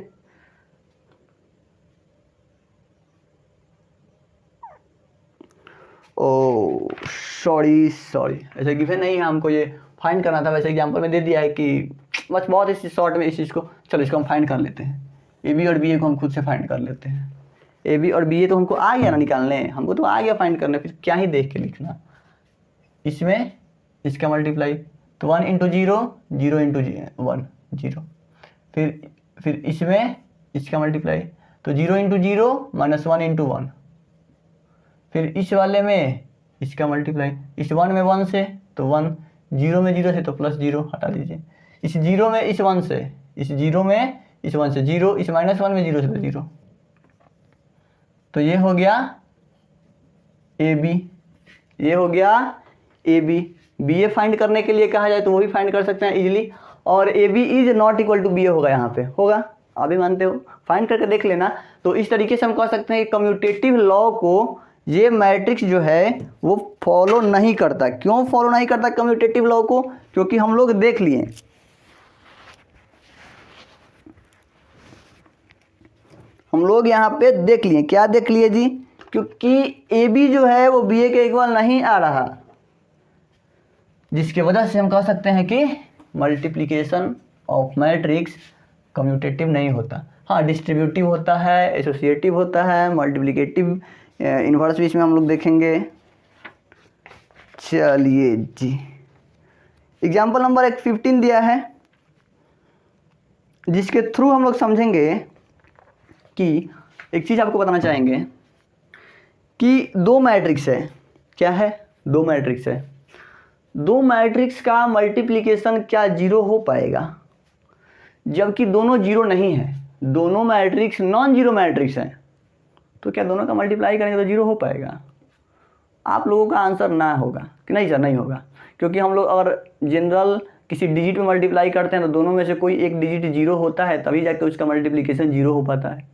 ओ सॉरी ऐसे गिवन नहीं है, हमको ये फाइंड करना था। वैसे एग्जांपल में दे दिया है कि बस बहुत इस शॉर्ट में इस चीज़ को, चलो इसको हम फाइंड कर लेते हैं। ए बी और बी ए को हम खुद से फाइंड कर लेते हैं। ए बी और बी ए तो हमको आ गया ना निकालने, हमको तो आ गया फाइंड करने, फिर क्या ही देख के लिखना। इसमें इसका मल्टीप्लाई तो 1 × 0 0 × 1 0, फिर इसमें इसका मल्टीप्लाई तो 0 × 0 -1 × 1, फिर इस वाले में इसका मल्टीप्लाई, इस 1 में 1 से तो 1, 0 में 0 से तो +0 हटा दीजिए, इस 0 में इस 1 से, इस 0 में इस 1 से 0, इस -1 में 0 से तो 0, तो ये हो गया ए बी, ये हो गया A B. B A find करने के लिए कहा जाए तो वो भी फाइंड कर सकते हैं इजीली, और A B is not equal to B A होगा, यहाँ पे होगा, आप भी मानते हो, फाइंड करके देख लेना। तो इस तरीके से हम कह सकते हैं कि कम्यूटेटिव लॉ को ये मैट्रिक्स जो है वो फॉलो नहीं करता। क्यों फॉलो नहीं करता कम्यूटेटिव लॉ को? क्योंकि हम लोग देख लिए, हम लोग यहाँ पे देख लिए, क्या देख लिए जी? क्योंकि ए बी जो है वो बी ए के इक्वल नहीं आ रहा, जिसकी वजह से हम कह सकते हैं कि मल्टीप्लिकेशन ऑफ मैट्रिक्स कम्यूटेटिव नहीं होता। हाँ, डिस्ट्रीब्यूटिव होता है, एसोसिएटिव होता है, मल्टीप्लिकेटिव, इन्वर्स भी इसमें हम लोग देखेंगे। चलिए जी, एग्जाम्पल नंबर 15 दिया है, जिसके थ्रू हम लोग समझेंगे कि एक चीज़ आपको बताना चाहेंगे कि दो मैट्रिक्स है। क्या है? दो मैट्रिक्स है। दो मैट्रिक्स का मल्टीप्लिकेशन क्या जीरो हो पाएगा? जबकि दोनों जीरो नहीं है, दोनों मैट्रिक्स नॉन जीरो मैट्रिक्स हैं, तो क्या दोनों का मल्टीप्लाई करेंगे तो जीरो हो पाएगा? आप लोगों का आंसर ना होगा कि नहीं सर, नहीं होगा, क्योंकि हम लोग अगर जनरल किसी डिजिट में मल्टीप्लाई करते हैं तो दोनों में से कोई एक डिजिट जीरो होता है, तभी जाके उसका मल्टीप्लिकेशन जीरो हो पाता है,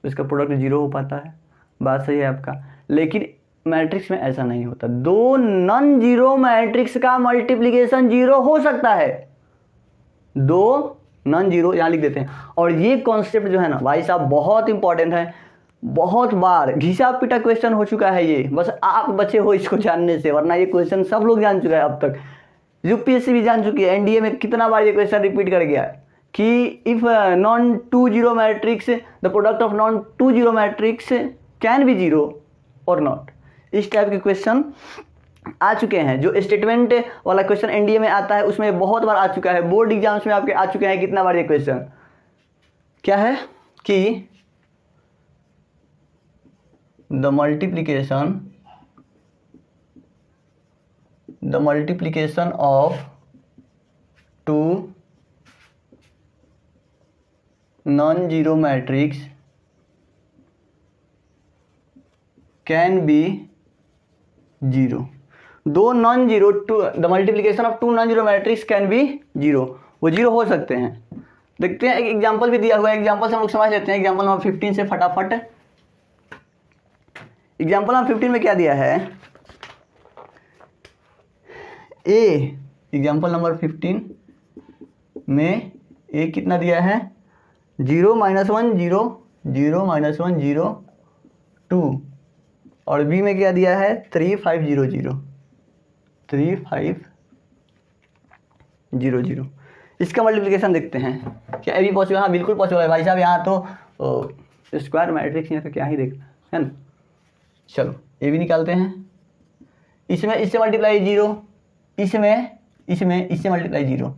उसका प्रोडक्ट जीरो हो पाता है। बात सही है आपका, लेकिन मैट्रिक्स में ऐसा नहीं होता। दो नॉन जीरो मैट्रिक्स का मल्टीप्लिकेशन जीरो हो सकता है, दो नॉन जीरो, यहाँ लिख देते हैं। और ये कॉन्सेप्ट जो है ना भाई साहब बहुत इंपॉर्टेंट है, बहुत बार घिसा पिटा क्वेश्चन हो चुका है ये, बस आप बचे हो इसको जानने से, वरना ये क्वेश्चन सब लोग जान चुका है अब तक। यूपीएससी भी जान चुकी है, एनडीए में कितना बार ये क्वेश्चन रिपीट कर गया है कि if non to zero matrix the product of non to zero matrix can be zero और नॉट। इस टाइप के क्वेश्चन आ चुके हैं। जो स्टेटमेंट वाला क्वेश्चन एनडीए में आता है उसमें बहुत बार आ चुका है, बोर्ड एग्जाम्स में आपके आ चुके हैं कितना बार ये क्वेश्चन। क्या है कि the multiplication of two non zero matrix can be zero. दो non zero, two the multiplication of two non zero matrix can be zero, वो जीरो हो सकते हैं। देखते हैं, एक एग्जांपल भी दिया हुआ है, एग्जांपल से हम लोग समझ लेते हैं। एग्जांपल नंबर 15 से फटाफट। एग्जांपल नंबर 15 में क्या दिया है? ए, एग्जांपल नंबर 15 में ए कितना दिया है? 0 -1 0 0 -1 0 2, और बी में क्या दिया है? 3 5 0 0 3 5 0 0। इसका मल्टीप्लिकेशन देखते हैं, क्या ये भी पॉसिबल? हाँ बिल्कुल पॉसिबल है भाई साहब, यहाँ तो स्क्वायर मैट्रिक्स यहाँ तो क्या ही देखना है ना। चलो ये भी निकालते हैं। इसमें इससे मल्टीप्लाई 0, इसमें इससे मल्टीप्लाई 0,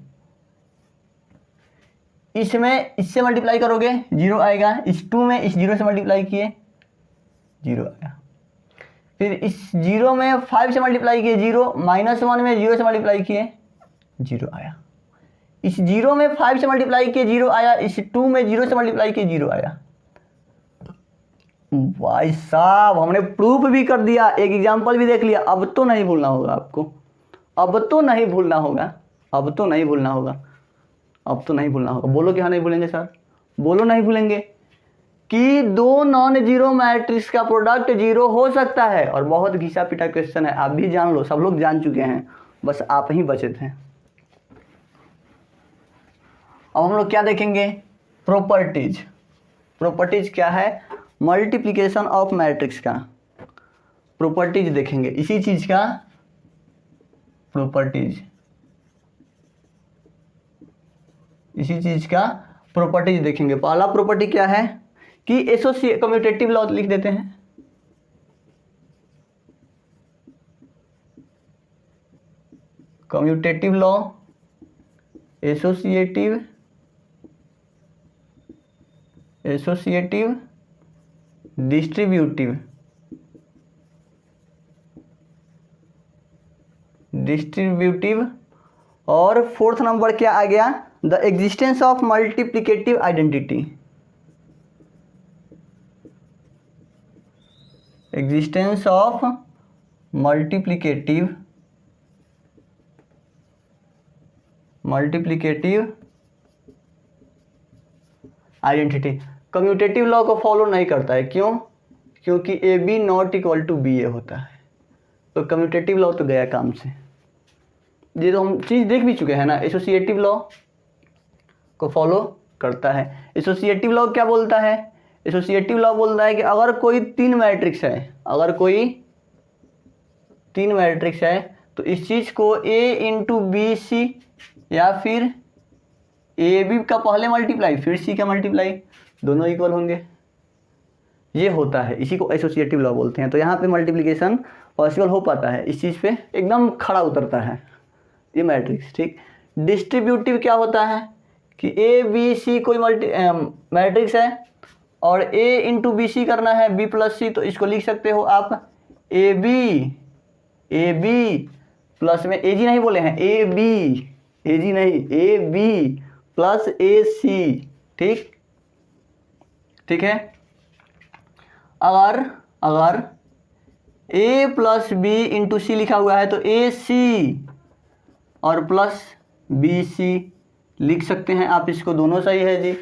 इसमें इससे मल्टीप्लाई करोगे 0 आएगा, इस 2 में इस 0 से मल्टीप्लाई किए 0 आया, फिर इस 0 में 5 से मल्टीप्लाई किए 0, -1 में 0 से मल्टीप्लाई किए 0 आया, इस 0 में 5 से मल्टीप्लाई किए 0 आया, इस 2 में 0 से मल्टीप्लाई किए 0 आया। भाई साहब हमने प्रूफ भी कर दिया, एक एग्जांपल भी देख लिया। अब तो नहीं भूलना होगा आपको, अब तो नहीं भूलना होगा, अब तो नहीं भूलना होगा, अब तो नहीं भूलना होगा। बोलो कि हाँ नहीं भूलेंगे सर, बोलो नहीं भूलेंगे कि दो नॉन जीरो मैट्रिक्स का प्रोडक्ट जीरो हो सकता है। और बहुत घिसा पिटा क्वेश्चन है, आप भी जान लो, सब लोग जान चुके हैं, बस आप ही बचे थे। अब हम लोग क्या देखेंगे? प्रॉपर्टीज। प्रॉपर्टीज क्या है? मल्टीप्लिकेशन ऑफ मैट्रिक्स का प्रॉपर्टीज देखेंगे, इसी चीज का प्रॉपर्टीज, इसी चीज का प्रॉपर्टीज देखेंगे। पहला प्रॉपर्टी क्या है कि एसोसिएट, कम्यूटेटिव लॉ लिख देते हैं। कम्यूटेटिव लॉ, एसोसिएटिव, डिस्ट्रीब्यूटिव, और फोर्थ नंबर क्या आ गया? The existence of multiplicative identity. Existence of multiplicative identity commutative law को फॉलो नहीं करता है। क्यों? क्योंकि A B not equal to B A होता है, तो कम्यूटेटिव लॉ तो गया काम से। ये तो हम चीज़ देख भी चुके हैं ना, एसोसिएटिव लॉ को फॉलो करता है। एसोसिएटिव लॉ क्या बोलता है? एसोसिएटिव लॉ बोलता है कि अगर कोई तीन मैट्रिक्स है तो इस चीज़ को ए इंटू बी सी या फिर ए बी का पहले मल्टीप्लाई फिर सी का मल्टीप्लाई दोनों इक्वल होंगे, ये होता है। इसी को एसोसिएटिव लॉ बोलते हैं। तो यहाँ पे मल्टीप्लिकेशन पॉसिबल हो पाता है, इस चीज़ पे एकदम खड़ा उतरता है ये मैट्रिक्स, ठीक। डिस्ट्रीब्यूटिव क्या होता है कि ए बी सी कोई मैट्रिक्स है और ए इंटू बी सी करना है बी प्लस सी, तो इसको लिख सकते हो आप ए बी प्लस में ए जी नहीं बोले हैं, ए जी नहीं, ए बी प्लस ए सी, ठीक है। अगर ए प्लस बी इंटू सी लिखा हुआ है तो ए सी और प्लस बी सी लिख सकते हैं आप, इसको दोनों सही है जी।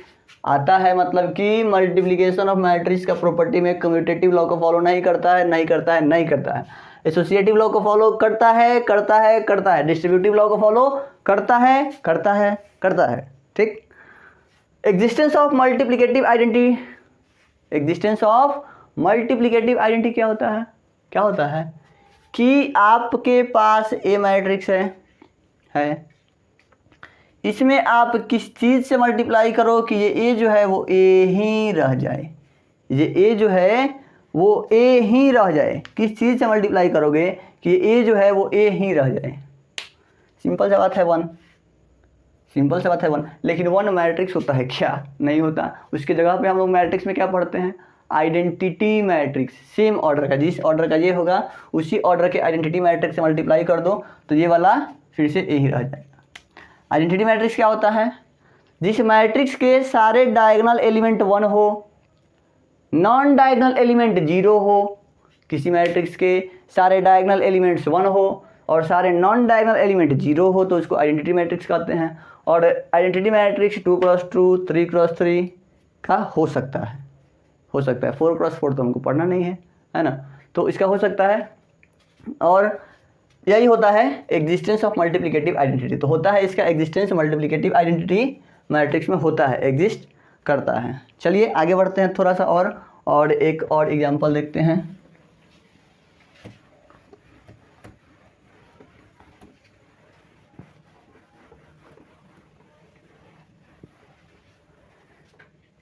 आता है मतलब कि मल्टीप्लिकेशन ऑफ मैट्रिक्स का प्रॉपर्टी में कम्यूटेटिव लॉ को फॉलो नहीं करता है। एसोसिएटिव लॉ को फॉलो करता है। डिस्ट्रीब्यूटिव लॉ को फॉलो करता है, ठीक। एग्जिस्टेंस ऑफ मल्टीप्लिकेटिव आइडेंटिटी क्या होता है कि आपके पास ए मैट्रिक्स है, इसमें आप किस चीज़ से मल्टीप्लाई करो कि ये ए जो है वो ए ही रह जाए, किस चीज़ से मल्टीप्लाई करोगे कि ए जो है वो ए ही रह जाए। सिंपल सा बात है वन। लेकिन वन मैट्रिक्स होता है क्या? नहीं होता। उसके जगह पे हम लोग मैट्रिक्स में क्या पढ़ते हैं? Identity matrix. सेम ऑर्डर का, जिस ऑर्डर का ये होगा उसी ऑर्डर के आइडेंटिटी मैट्रिक्स से मल्टीप्लाई कर दो तो ये वाला फिर से ए ही रह जाएगा। आइडेंटिटी मैट्रिक्स क्या होता है? जिस मैट्रिक्स के सारे डायगोनल एलिमेंट 1 हो, नॉन डायगोनल एलिमेंट 0 हो, किसी मैट्रिक्स के सारे डायगोनल एलिमेंट्स 1 हो और सारे नॉन डायगोनल एलिमेंट 0 हो तो उसको आइडेंटिटी मैट्रिक्स कहते हैं। और आइडेंटिटी मैट्रिक्स 2x2 3x3 का हो सकता है 4x4 तो हमको पढ़ना नहीं है ना, तो इसका हो सकता है। और यही होता है एग्जिस्टेंस ऑफ मल्टीप्लिकेटिव आइडेंटिटी। तो होता है इसका एग्जिस्टेंस मल्टीप्लिकेटिव आइडेंटिटी मैट्रिक्स में होता है, एग्जिस्ट करता है। चलिए आगे बढ़ते हैं थोड़ा सा और एक और एग्जांपल देखते हैं।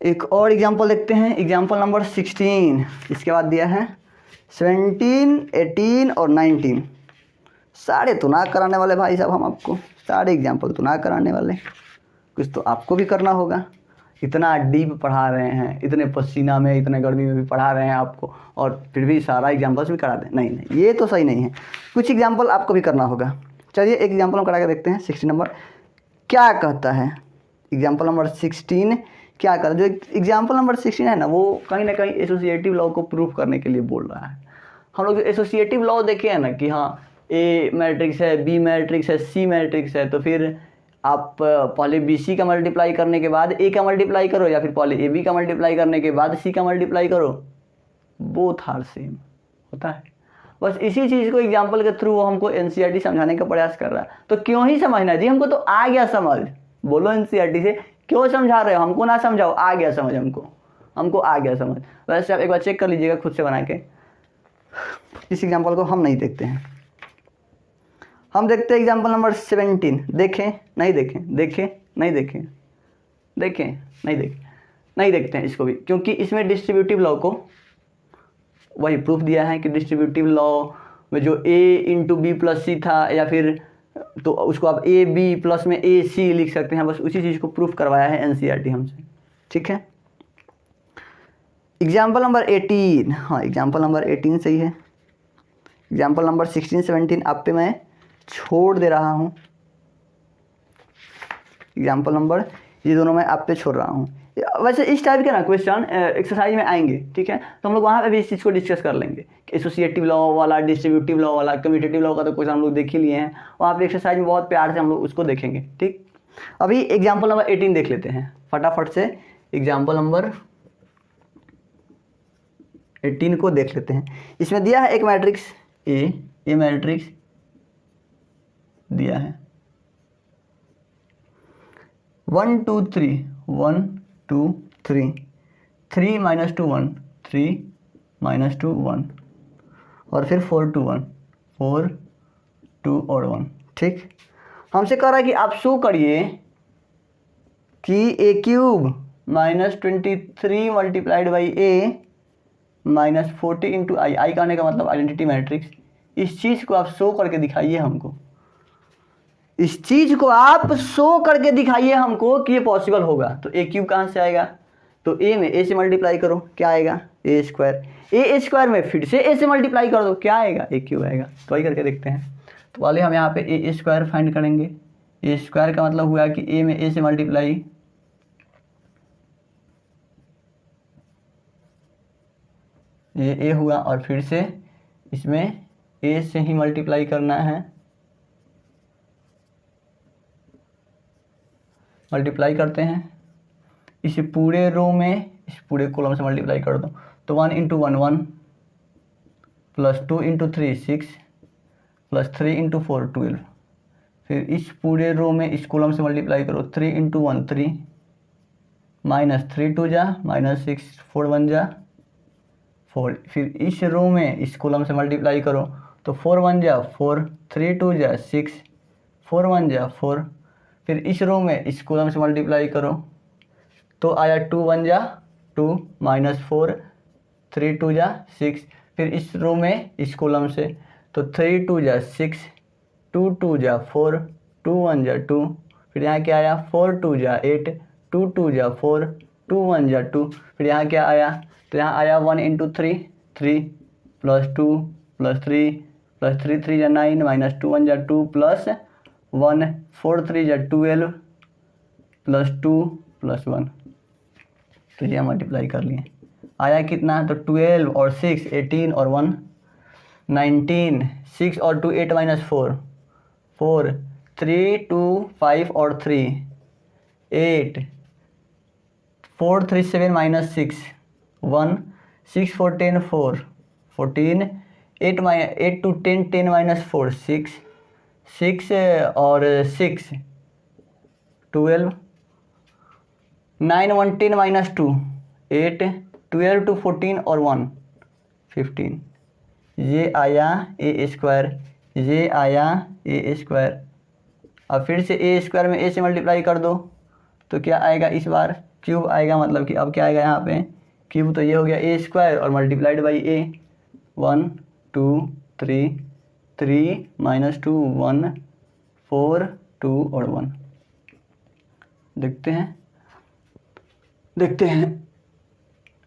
एक और एग्जांपल देखते हैं, एग्जांपल नंबर 16। इसके बाद दिया है 17, 18 और 19। सारे तो ना कराने वाले भाई साहब, हम आपको सारे एग्जांपल तो ना कराने वाले, कुछ तो आपको भी करना होगा। इतना डीप पढ़ा रहे हैं, इतने पसीना में इतने गर्मी में भी पढ़ा रहे हैं आपको, और फिर भी सारा एग्जांपल्स भी करा दें। नहीं, ये तो सही नहीं है। कुछ एग्जांपल आपको भी करना होगा। चलिए एक एग्जांपल हम करा के देखते हैं। 16 नंबर क्या कहता है? एग्जांपल नंबर 16 क्या कहता है? जो एग्जांपल नंबर 16 है ना, वो कहीं ना कहीं एसोसिएटिव लॉ को प्रूफ करने के लिए बोल रहा है। हम लोग एसोसिएटिव लॉ देखे हैं ना कि हाँ ए मैट्रिक्स है, बी मैट्रिक्स है, सी मैट्रिक्स है, तो फिर आप पहले बी सी का मल्टीप्लाई करने के बाद ए का मल्टीप्लाई करो, या फिर पहले ए बी का मल्टीप्लाई करने के बाद सी का मल्टीप्लाई करो, बोथ आर सेम होता है। बस इसी चीज़ को एग्जांपल के थ्रू वो हमको एनसीईआरटी समझाने का प्रयास कर रहा है। तो क्यों ही समझना जी, हमको तो आ गया समझ। बोलो एनसीईआरटी से क्यों समझा रहे हो? हमको ना समझाओ, आ गया समझ हमको आ गया समझ। वैसे आप एक बार चेक कर लीजिएगा खुद से बना के। इस एग्जाम्पल को हम नहीं देखते हैं, हम देखते हैं एग्जाम्पल नंबर 17। देखें नहीं देखते हैं इसको भी, क्योंकि इसमें डिस्ट्रीब्यूटिव लॉ को वही प्रूफ दिया है कि डिस्ट्रीब्यूटिव लॉ में जो ए इंटू बी प्लस सी था, या फिर तो उसको आप ए बी प्लस में ए सी लिख सकते हैं। बस उसी चीज़ को प्रूफ करवाया है एनसीईआरटी हमसे, ठीक है। एग्जाम्पल नंबर 18, हाँ एग्जाम्पल नंबर 18 सही है। एग्जाम्पल नंबर 16, 17 आप पे मैं छोड़ दे रहा हूँ। एग्जाम्पल नंबर ये दोनों मैं आप पे छोड़ रहा हूँ। वैसे इस टाइप के ना क्वेश्चन एक्सरसाइज में आएंगे, ठीक है, तो हम लोग वहाँ पे भी इस चीज़ को डिस्कस कर लेंगे एसोसिएटिव लॉ वाला, डिस्ट्रीब्यूटिव लॉ वाला, कम्यूटेटिव लॉ का तो क्वेश्चन हम लोग देख ही लिए हैं, वहाँ पे एक्सरसाइज में बहुत प्यार से हम लोग उसको देखेंगे। ठीक, अभी एग्जाम्पल नंबर 18 देख लेते हैं फटाफट से। एग्जाम्पल नंबर 18 को देख लेते हैं। इसमें दिया है एक मैट्रिक्स ए मैट्रिक्स दिया है 1 2 3 1 2 3 3 - 2 1 3 - 2 1 और फिर 4 2 1 4 2 और 1। ठीक, हमसे कह रहा है कि आप शो करिए कि a cube -23 multiplied by a -40 into I का आने का मतलब आइडेंटिटी मैट्रिक्स, इस चीज़ को आप शो करके दिखाइए हमको, इस चीज़ को आप शो करके दिखाइए हमको कि ये पॉसिबल होगा। तो a क्यूब कहाँ से आएगा, तो a में a से मल्टीप्लाई करो, क्या आएगा a स्क्वायर में फिर से a से मल्टीप्लाई कर दो, क्या आएगा a क्यूब आएगा। तो वही करके देखते हैं। तो पहले हम यहाँ पे a स्क्वायर फाइंड करेंगे। a स्क्वायर का मतलब हुआ कि a में a से मल्टीप्लाई, ये a हुआ और फिर से इसमें a से ही मल्टीप्लाई करना है, मल्टीप्लाई करते हैं इस पूरे रो में, इस पूरे कॉलम से मल्टीप्लाई कर दो। तो 1 × 1 1 प्लस 2 × 3 6 प्लस 3 × 4 12। फिर इस पूरे रो में इस कॉलम से मल्टीप्लाई करो, 3 × 1 3 -3 2 जा -6 4 1 जा 4। फिर इस रो में इस कॉलम से मल्टीप्लाई करो, तो 4 1 जा 4 3 2 जा 6 4 1 जा 4। फिर इस रो में इस कॉलम से मल्टीप्लाई करो, तो आया 2 1 जा 2 -4 3 2 जा 6। फिर इस रो में इस कॉलम से, तो 3 2 जा 6 2 2 जा 4 2 1 जा 2। फिर यहाँ क्या आया 4 2 जा 8 2 2 जा 4 2 1 जा 2। फिर यहाँ क्या आया, तो यहाँ आया 1 × 3 3 प्लस 2 प्लस 3 प्लस 3 3 जा 9 -2 1 जा 2 प्लस 1 4 3 जा 12 प्लस 2 प्लस 1। तो ये मल्टीप्लाई कर लिए, आया कितना, तो 12 और 6 18 और 1 19 6 और 2 8 -4 4 3 2 5 और 3 8 4 3 7 -6 1 6 4 10 4 14 8 2 10 10 -4 6 6 और 6 12 9 1 10 -2 8 12 2 14 और 1 15। ये आया ए स्क्वायर, ये आया ए स्क्वायर। अब फिर से ए स्क्वायर में ए से मल्टीप्लाई कर दो, तो क्या आएगा, इस बार क्यूब आएगा, मतलब कि अब क्या आएगा यहाँ पे क्यूब। तो ये हो गया ए स्क्वायर और मल्टीप्लाइड बाई ए 1 2 3 3 -2 1 4 2 और 1। देखते हैं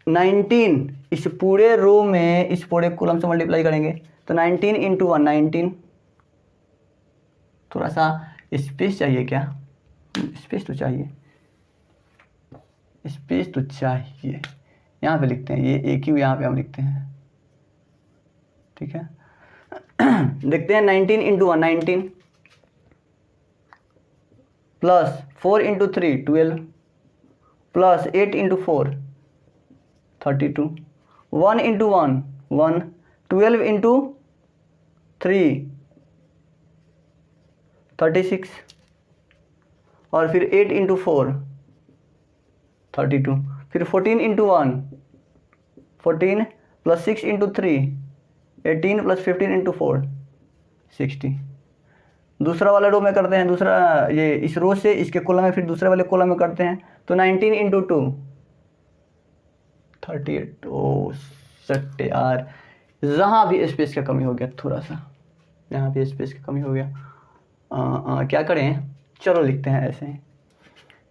19 इस पूरे रो में इस पूरे कॉलम से मल्टीप्लाई करेंगे, तो 19 × 1 19। थोड़ा सा स्पेस चाहिए, क्या स्पेस तो चाहिए, स्पेस तो चाहिए। यहाँ पे लिखते हैं, ये एक ही यहाँ पे हम लिखते हैं, ठीक है। देखते हैं 19 × 1 19 प्लस 4 × 3 12 प्लस 8 × 4 32 1 × 1 1 12 × 3 36 और फिर 8 × 4 32। फिर 14 × 1 14 प्लस 6 × 3 18 प्लस 15 × 4 60। दूसरा वाला रो में करते हैं, दूसरा ये इस रो से इसके कॉलम में फिर दूसरे वाले कॉलम में करते हैं, तो 19 × 2 38। ओ सट्टे यार, यहाँ भी स्पेस का कमी हो गया थोड़ा सा, यहाँ भी स्पेस का कमी हो गया। क्या करें, चलो लिखते हैं ऐसे ही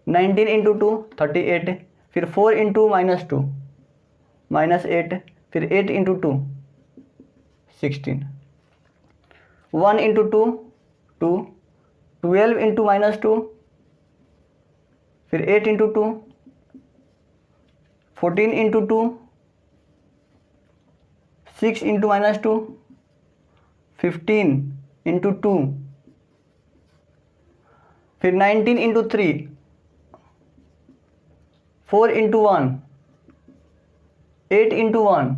19 × 2 38 फिर 4 × -2 -8 फिर 8 × 2 16 1 × 2 2 12 × -2 फिर 8 × 2 14 × 2 6 इंटू -2, 15 इंटू 2, फिर 19 into 3, 4 into 1, 8 into 1,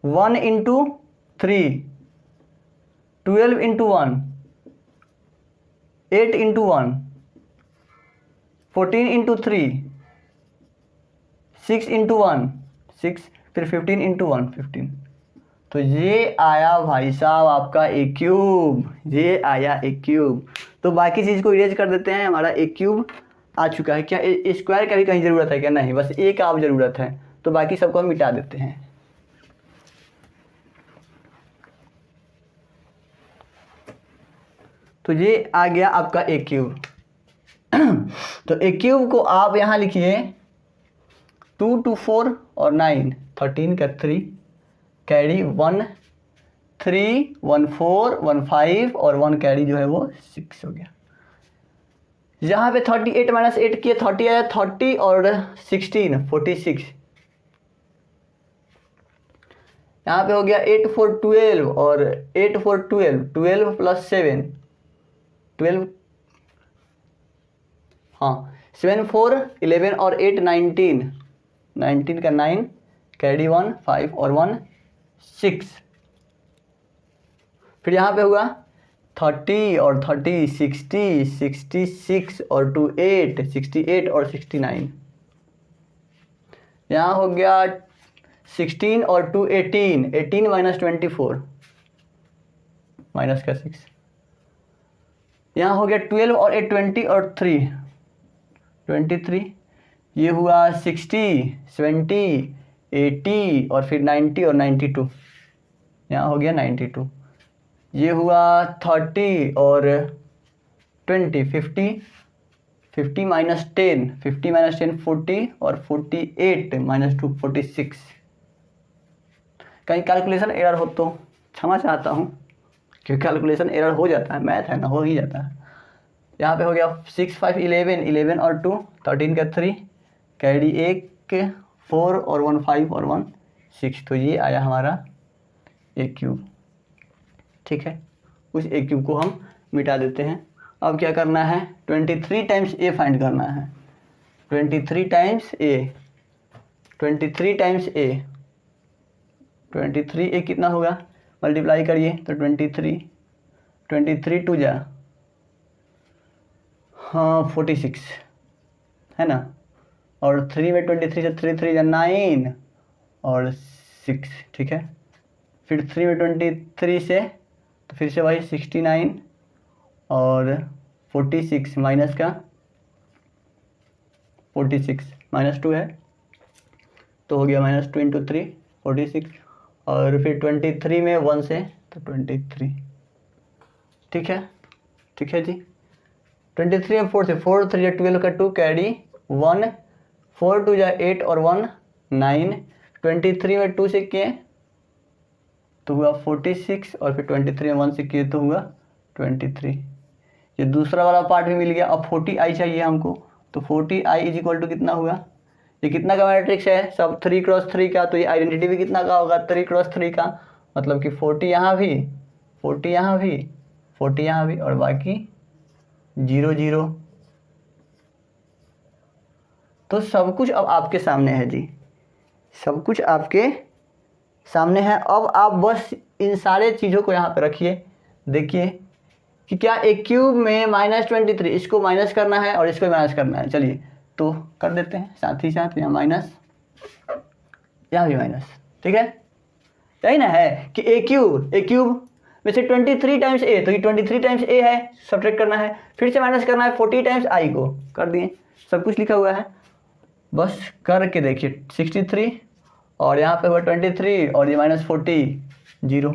1 into 3, 12 into 1, 8 into 1, 14 into 3, 6 into 1, 6, फिर 15 इंटू 1, 15। तो ये आया भाई साहब आपका ए क्यूब, ये आया ए क्यूब। तो बाकी चीज़ को इरेज कर देते हैं, हमारा ए क्यूब आ चुका है। क्या स्क्वायर का भी कहीं ज़रूरत है क्या? नहीं, बस ए का अब ज़रूरत है, तो बाकी सबको हम मिटा देते हैं। तो ये आ गया आपका ए क्यूब। तो ए क्यूब को आप यहाँ लिखिए 2 2 4 और 9, 13 का 3, कैरी 1 3 1 4 1 5 और 1 कैरी जो है वो 6 हो गया। यहाँ पे 38 माइनस 8 किए 30 आया, 30 और 16 46। यहाँ पे हो गया 8 4 12 और 8 4 12, 12 प्लस 7 12, हाँ 7 4 11 और 8 19, 19 का 9, कैरी 1 5 और 1 6। फिर यहाँ पे हुआ 30 और 30 60 66 और 2 8 68 और 69। यहाँ हो गया 16 और 2 18, 18 माइनस 24 माइनस का 6। यहाँ हो गया 12 और 8 20 और 3 23। ये हुआ 60 70 80 और फिर 90 और 92। यहाँ हो गया 92। ये हुआ 30 और 20 50 50 माइनस 10 50 माइनस 10 40 और 48 माइनस 2 46। कहीं कैलकुलेशन एरर हो तो क्षमा चाहता हूँ, क्योंकि कैलकुलेशन एरर हो जाता है, मैथ है ना, हो ही जाता है। यहाँ पे हो गया 6 5 11 11 और 2 13 का 3, कैरी 1 4 और 1 5 और 1 6। तो ये आया हमारा ए क्यूब। ठीक है, उस ए क्यूब को हम मिटा देते हैं। अब क्या करना है, 23 टाइम्स ए फाइंड करना है। 23 टाइम्स ए, 23 टाइम्स ए, 23 ए कितना होगा, मल्टीप्लाई करिए तो 23 2 जा, हाँ 46 है ना, और 3 में 23 से 3 3 जा 9 और 6। ठीक है, फिर 3 में 23 से तो फिर से वही 69 और 46 माइनस का 46 माइनस 2 है, तो हो गया -2 इंटू 3 46, और फिर 23 में 1 से तो 23। ठीक है, ठीक है जी। 23 में 4 से 4 3 12 का 2, कैरी 1 4 2 जा 8 और 1 9। 23 में 2 से किए तो हुआ 46, और फिर 23 में 1 से किए तो हुआ 23। ये दूसरा वाला पार्ट भी मिल गया। अब 40i चाहिए हमको, तो 40i इज इक्वल टू कितना हुआ, ये कितना का मैट्रिक्स है सब 3 क्रॉस 3 का, तो ये आइडेंटिटी भी कितना का होगा 3 क्रॉस 3 का, मतलब कि 40 यहाँ भी 40 यहाँ भी 40 यहाँ भी और बाकी 0 0। तो सब कुछ अब आपके सामने है जी, सब कुछ आपके सामने है। अब आप बस इन सारे चीज़ों को यहाँ पे रखिए, देखिए कि क्या ए क्यूब में -23 इसको माइनस करना है और इसको माइनस करना है। चलिए तो कर देते हैं, साथ ही साथ यहाँ माइनस, यहाँ भी माइनस। ठीक है, यही ना है कि ए क्यूब में से 23 टाइम्स ए, तो ये 23 टाइम्स ए है, सब्ट्रैक्ट करना है, फिर से माइनस करना है 40 टाइम्स आई को, कर दिए, सब कुछ लिखा हुआ है, बस करके देखिए। 63 और यहाँ पे हुआ 23 और ये -40 0,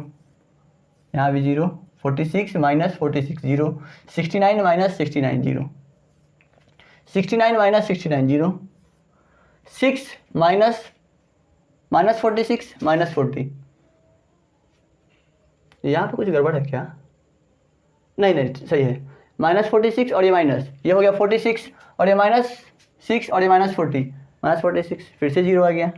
यहाँ भी 0, 46 minus 46 0, 69 minus 69 0, 69 minus 69 0, 6 minus -46 minus 40। यहाँ पे कुछ गड़बड़ है क्या? नहीं सही है, -46 और ये माइनस, ये हो गया 46 और ये -6 और ये -40, -46 फिर से 0 आ गया।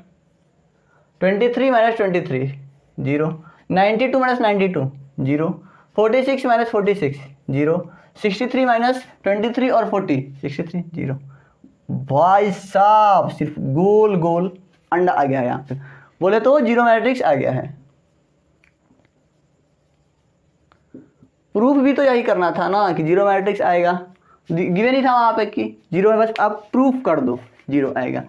23 minus 23 zero, 92 minus 92 zero, 46 minus 46 zero, 63 minus 23 और 40 63 जीरो। भाई साहब सिर्फ गोल गोल अंडा आ गया है यहाँ पे, बोले तो जीरो मैट्रिक्स आ गया है। प्रूफ भी तो यही करना था ना कि जीरो मैट्रिक्स आएगा, गिवन ही था वहाँ पे कि जीरो है, बस आप प्रूफ कर दो जीरो आएगा।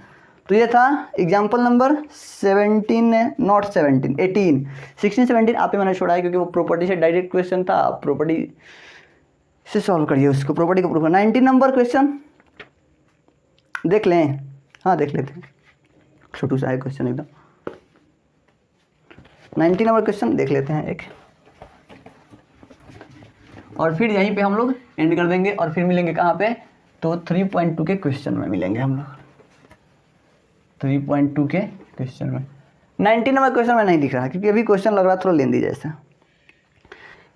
तो ये था एग्जाम्पल नंबर 17, नॉट 17, 18, 16, 17 आप ही मैंने छोड़ा है क्योंकि वो प्रॉपर्टी से डायरेक्ट क्वेश्चन था, आप प्रॉपर्टी से सॉल्व करिए उसको, प्रॉपर्टी को प्रूफ। 19 नंबर क्वेश्चन देख लें, हाँ देख लेते हैं, छोटू सा है क्वेश्चन एकदम। 19 नंबर क्वेश्चन देख लेते हैं एक, और फिर यहीं पे हम लोग एंड कर देंगे और फिर मिलेंगे कहाँ पे, तो 3.2 के क्वेश्चन में मिलेंगे हम लोग, 3.2 के क्वेश्चन में। 19 नंबर क्वेश्चन में नहीं दिख रहा क्योंकि अभी क्वेश्चन लग रहा थोड़ा लेंदी जैसा।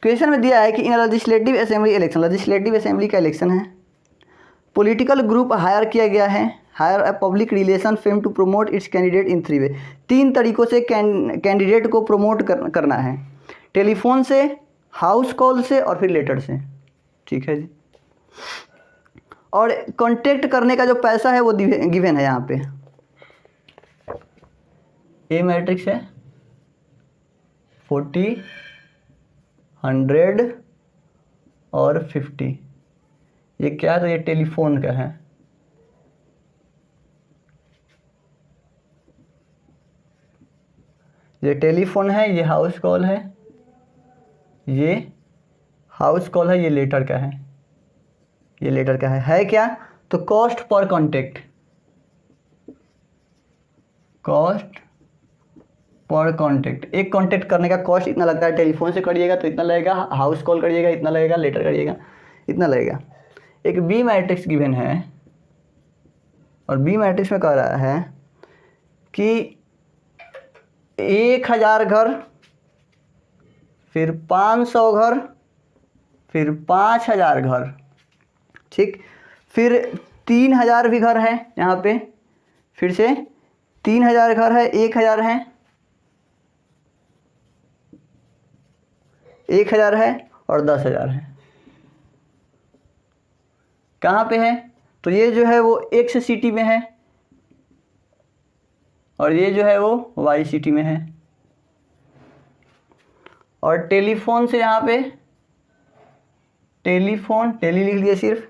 क्वेश्चन में दिया है कि in legislative assembly election, legislative assembly का इलेक्शन है, पॉलिटिकल ग्रुप हायर किया गया है, hire a public relation firm to promote its candidate in 3 way, 3 तरीक़ों से कैंडिडेट को प्रमोट करना है, टेलीफोन से, हाउस कॉल से और फिर लेटर से, ठीक है जी। और कांटेक्ट करने का जो पैसा है वो गिवन है यहाँ पे, ए मैट्रिक्स है 40, 100 और 50, ये क्या है, तो ये टेलीफोन का है, ये टेलीफोन है, ये हाउस कॉल है, ये हाउस कॉल है, ये लेटर का है, ये लेटर का है क्या, तो cost per contact, cost per contact, एक कॉन्टेक्ट करने का कॉस्ट इतना लगता है, टेलीफोन से करिएगा तो इतना लगेगा, हाउस कॉल करिएगा इतना लगेगा, लेटर करिएगा इतना लगेगा। एक बी मैट्रिक्स गिवन है और बी मैट्रिक्स में कह रहा है कि 1000 घर, फिर 500 घर, फिर 5000 घर, ठीक, फिर 3000 भी घर है यहाँ पे, फिर से 3000 घर है, 1000 है, 1000 है और 10000 है। कहाँ पे है, तो ये जो है वो एक्स सिटी में है और ये जो है वो वाई सिटी में है। और टेलीफोन से यहाँ पे टेलीफोन, टेली लिख दिए सिर्फ,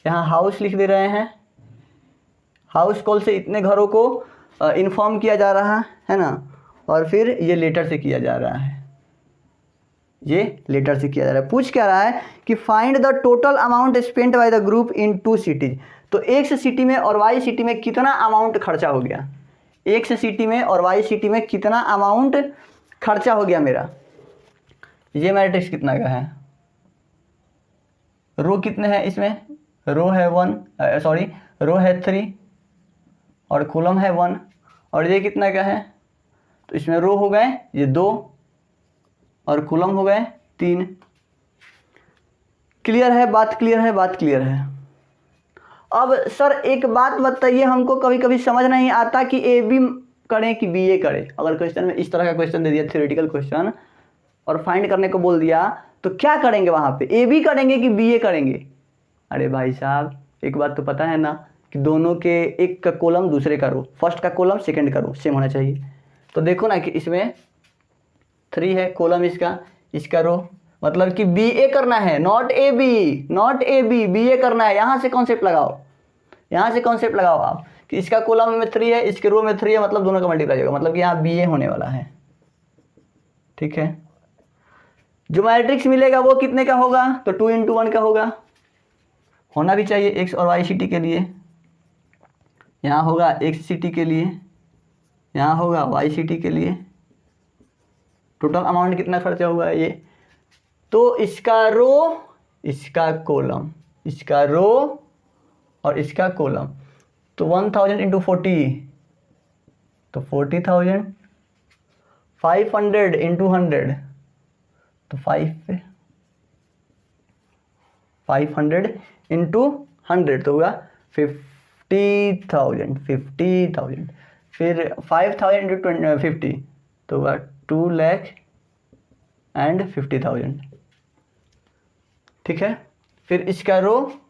यहाँ हाउस लिख दे रहे हैं, हाउस कॉल से इतने घरों को इन्फॉर्म किया जा रहा है ना, और फिर ये लेटर से किया जा रहा है, ये लेटर से किया जा रहा है। पूछ क्या रहा है कि find the total amount spent by the group in 2 cities, तो एक्स सिटी में और वाई सिटी में कितना अमाउंट खर्चा हो गया, एक्स सिटी में और वाई सिटी में कितना अमाउंट खर्चा हो गया मेरा। ये मैट्रिक्स कितना का है, रो कितने हैं इसमें, रो है 1, सॉरी रो है 3 और कॉलम है 1, और ये कितना का है, तो इसमें रो हो गए ये 2 और कॉलम हो गए 3। क्लियर है बात, क्लियर है बात, क्लियर है। अब सर एक बात बताइए, हमको कभी कभी समझ नहीं आता कि ए बी करें कि बी ए करें। अगर क्वेश्चन में इस तरह का क्वेश्चन दे दिया, थ्योरेटिकल क्वेश्चन, और फाइंड करने को बोल दिया, तो क्या करेंगे वहाँ पे, ए बी करेंगे कि बी ए करेंगे। अरे भाई साहब एक बात तो पता है ना कि दोनों के एक का कॉलम दूसरे का रो, फर्स्ट का कॉलम सेकंड का रो सेम होना चाहिए। तो देखो ना कि इसमें 3 है कॉलम इसका रो, मतलब कि बी ए करना है, not A B, not A B, B A करना है। यहाँ से कॉन्सेप्ट लगाओ, यहाँ से कॉन्सेप्ट लगाओ आप कि इसका कॉलम में 3 है, इसके रो में 3 है, मतलब दोनों का मल्टीप्लाई होगा, मतलब कि यहाँ बी ए होने वाला है। ठीक है, जो मैट्रिक्स मिलेगा वो कितने का होगा, तो 2 × 1 का होगा, होना भी चाहिए एक्स और वाई सिटी के लिए। यहाँ होगा एक्स सिटी के लिए, यहाँ होगा वाई सिटी के लिए। टोटल अमाउंट कितना खर्चा हुआ है ये, तो इसका रो, इसका कॉलम, इसका रो और इसका कॉलम, तो 1000 × 40, तो 40,000, 500 × 100, तो 500 × 100 तो होगा 50,000, 50,000, फिर 5000 इंटू 50 तो वह 2,50,000, ठीक है। फिर इसका रो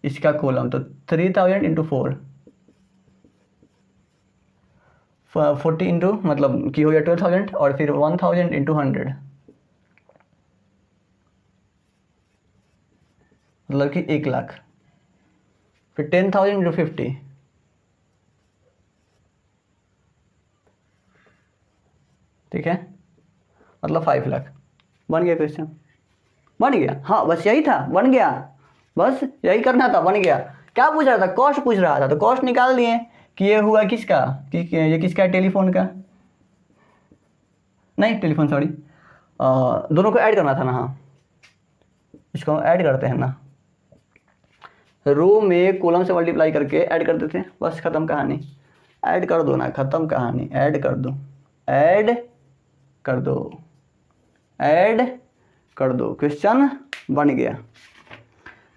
इसका कॉलम, तो 3000 इंटू 4, 40 इंटू मतलब की हो गया 12,000, और फिर 1000 इंटू 100 मतलब कि 1,00,000, फिर 10,000 इंटू 50 ठीक है, मतलब 5,00,000। बन गया क्वेश्चन, बन गया। हाँ बस यही था, बन गया, बस यही करना था, बन गया। क्या पूछ रहा था? कॉस्ट पूछ रहा था, तो कॉस्ट निकाल दिए कि ये हुआ किसका, कि ये किसका है, टेलीफोन का, नहीं टेलीफोन सॉरी, दोनों को ऐड करना था ना। हाँ इसको ऐड करते हैं ना, रो में कॉलम से मल्टीप्लाई करके ऐड कर देते हैं, बस ख़त्म कहानी। ऐड कर दो ना, ख़त्म कहानी, ऐड कर दो, ऐड कर दो, ऐड कर दो, क्वेश्चन बन गया।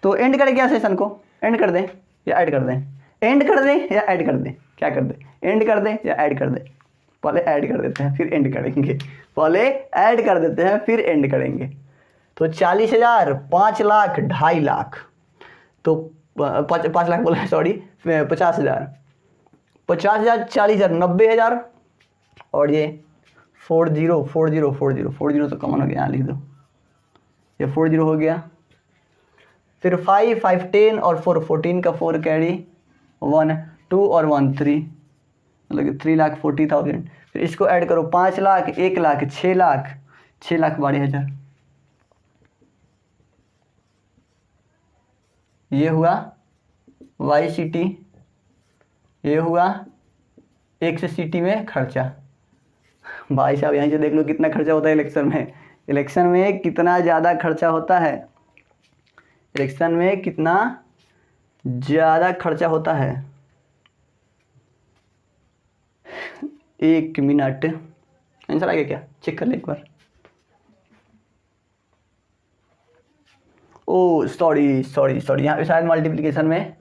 तो एंड करें क्या सेशन को, एंड कर दें या ऐड कर दें, एंड कर दें या ऐड कर दें, क्या कर दें, एंड कर दें या ऐड कर दें? पहले ऐड कर देते हैं फिर एंड करेंगे, पहले ऐड कर देते हैं फिर एंड करेंगे। तो 40,000, 5,00,000, 2,50,000, तो 5 लाख बोला सॉरी, 50,000, 50,000, 40,000, 90,000, और ये 40 40 40 40 तो कॉमन हो गया, यहाँ लिख दो, ये 40 हो गया। फिर 5 5 10 और 4 14 का 4 कैरी, 1 2 और 1 3, मतलब कि 3,40,000। फिर इसको ऐड करो, 5,00,000, 1,00,000, 6,00,000, 6,12,000, ये हुआ YCT, ये हुआ XCT में खर्चा। भाई साहब यहीं से देख लो कितना खर्चा होता है इलेक्शन में, इलेक्शन में कितना ज़्यादा खर्चा होता है, इलेक्शन में कितना ज़्यादा खर्चा होता है। 1 मिनट, आंसर आ गया क्या, चेक कर ले एक बार। ओ सॉरी सॉरी सॉरी, यहाँ पे शायद मल्टीप्लिकेशन में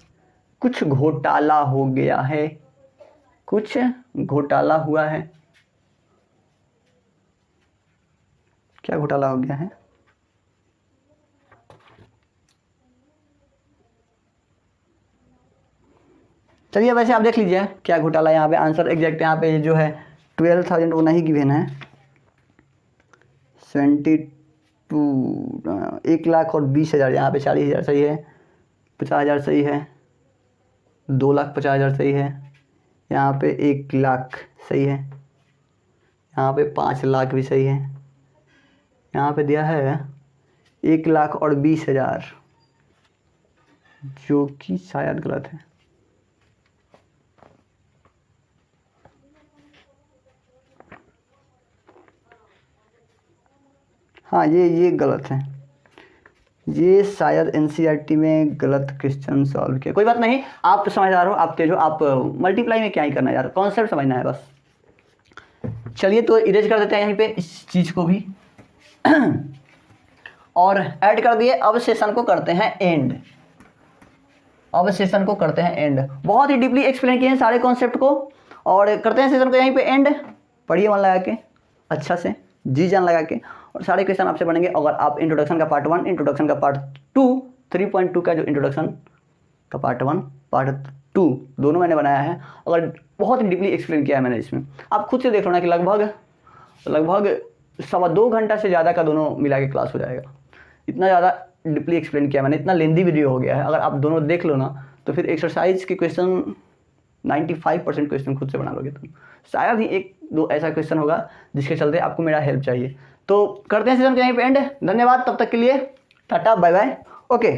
कुछ घोटाला हो गया है, कुछ घोटाला हुआ है। क्या घोटाला हो गया है? चलिए वैसे आप देख लीजिए क्या घोटाला, यहाँ पे आंसर एग्जैक्ट यहाँ पे जो है 12,000 वो नहीं गिवन है, 72, 1,20,000, यहाँ पे 40,000 सही है, 50,000 सही है, 2,50,000 सही है, यहाँ पे 1,00,000 सही है, यहाँ पे 5,00,000 भी सही है, यहाँ पे दिया है 1,20,000 जो कि शायद गलत है। हाँ ये गलत है, ये शायद NCERT में गलत क्वेश्चन सॉल्व किया, कोई बात नहीं, आप समझदार हो, आप तेज हो, आप मल्टीप्लाई में क्या ही करना है यार, कॉन्सेप्ट समझना है बस। चलिए तो इरेज कर देते हैं यहीं पे इस चीज़ को भी और ऐड कर दिए। अब सेशन को करते हैं एंड, अब सेशन को करते हैं एंड। बहुत ही डीपली एक्सप्लेन किए हैं सारे कॉन्सेप्ट को, और करते हैं सेशन को यहीं पे एंड। पढ़िए मन लगा के, अच्छा से जी जान लगा के, और सारे क्वेश्चन आपसे बनेंगे। अगर आप इंट्रोडक्शन का पार्ट 1, इंट्रोडक्शन का पार्ट 2, 3.2 का जो इंट्रोडक्शन का पार्ट 1, पार्ट 2 दोनों मैंने बनाया है, अगर बहुत ही डीपली एक्सप्लेन किया है मैंने इसमें, आप खुद से देख लो ना कि लगभग 2.25 घंटा से ज़्यादा का दोनों मिला के क्लास हो जाएगा। इतना ज़्यादा डीपली एक्सप्लेन किया मैंने, इतना लेंदी वीडियो हो गया है। अगर आप दोनों देख लो ना तो फिर एक्सरसाइज के क्वेश्चन 95% क्वेश्चन खुद से बना लोगे तुम। शायद ही 1-2 ऐसा क्वेश्चन होगा जिसके चलते आपको मेरा हेल्प चाहिए। तो करते हैं सेशन को यहीं पे एंड। धन्यवाद, तब तक के लिए टाटा बाय बाय, ओके।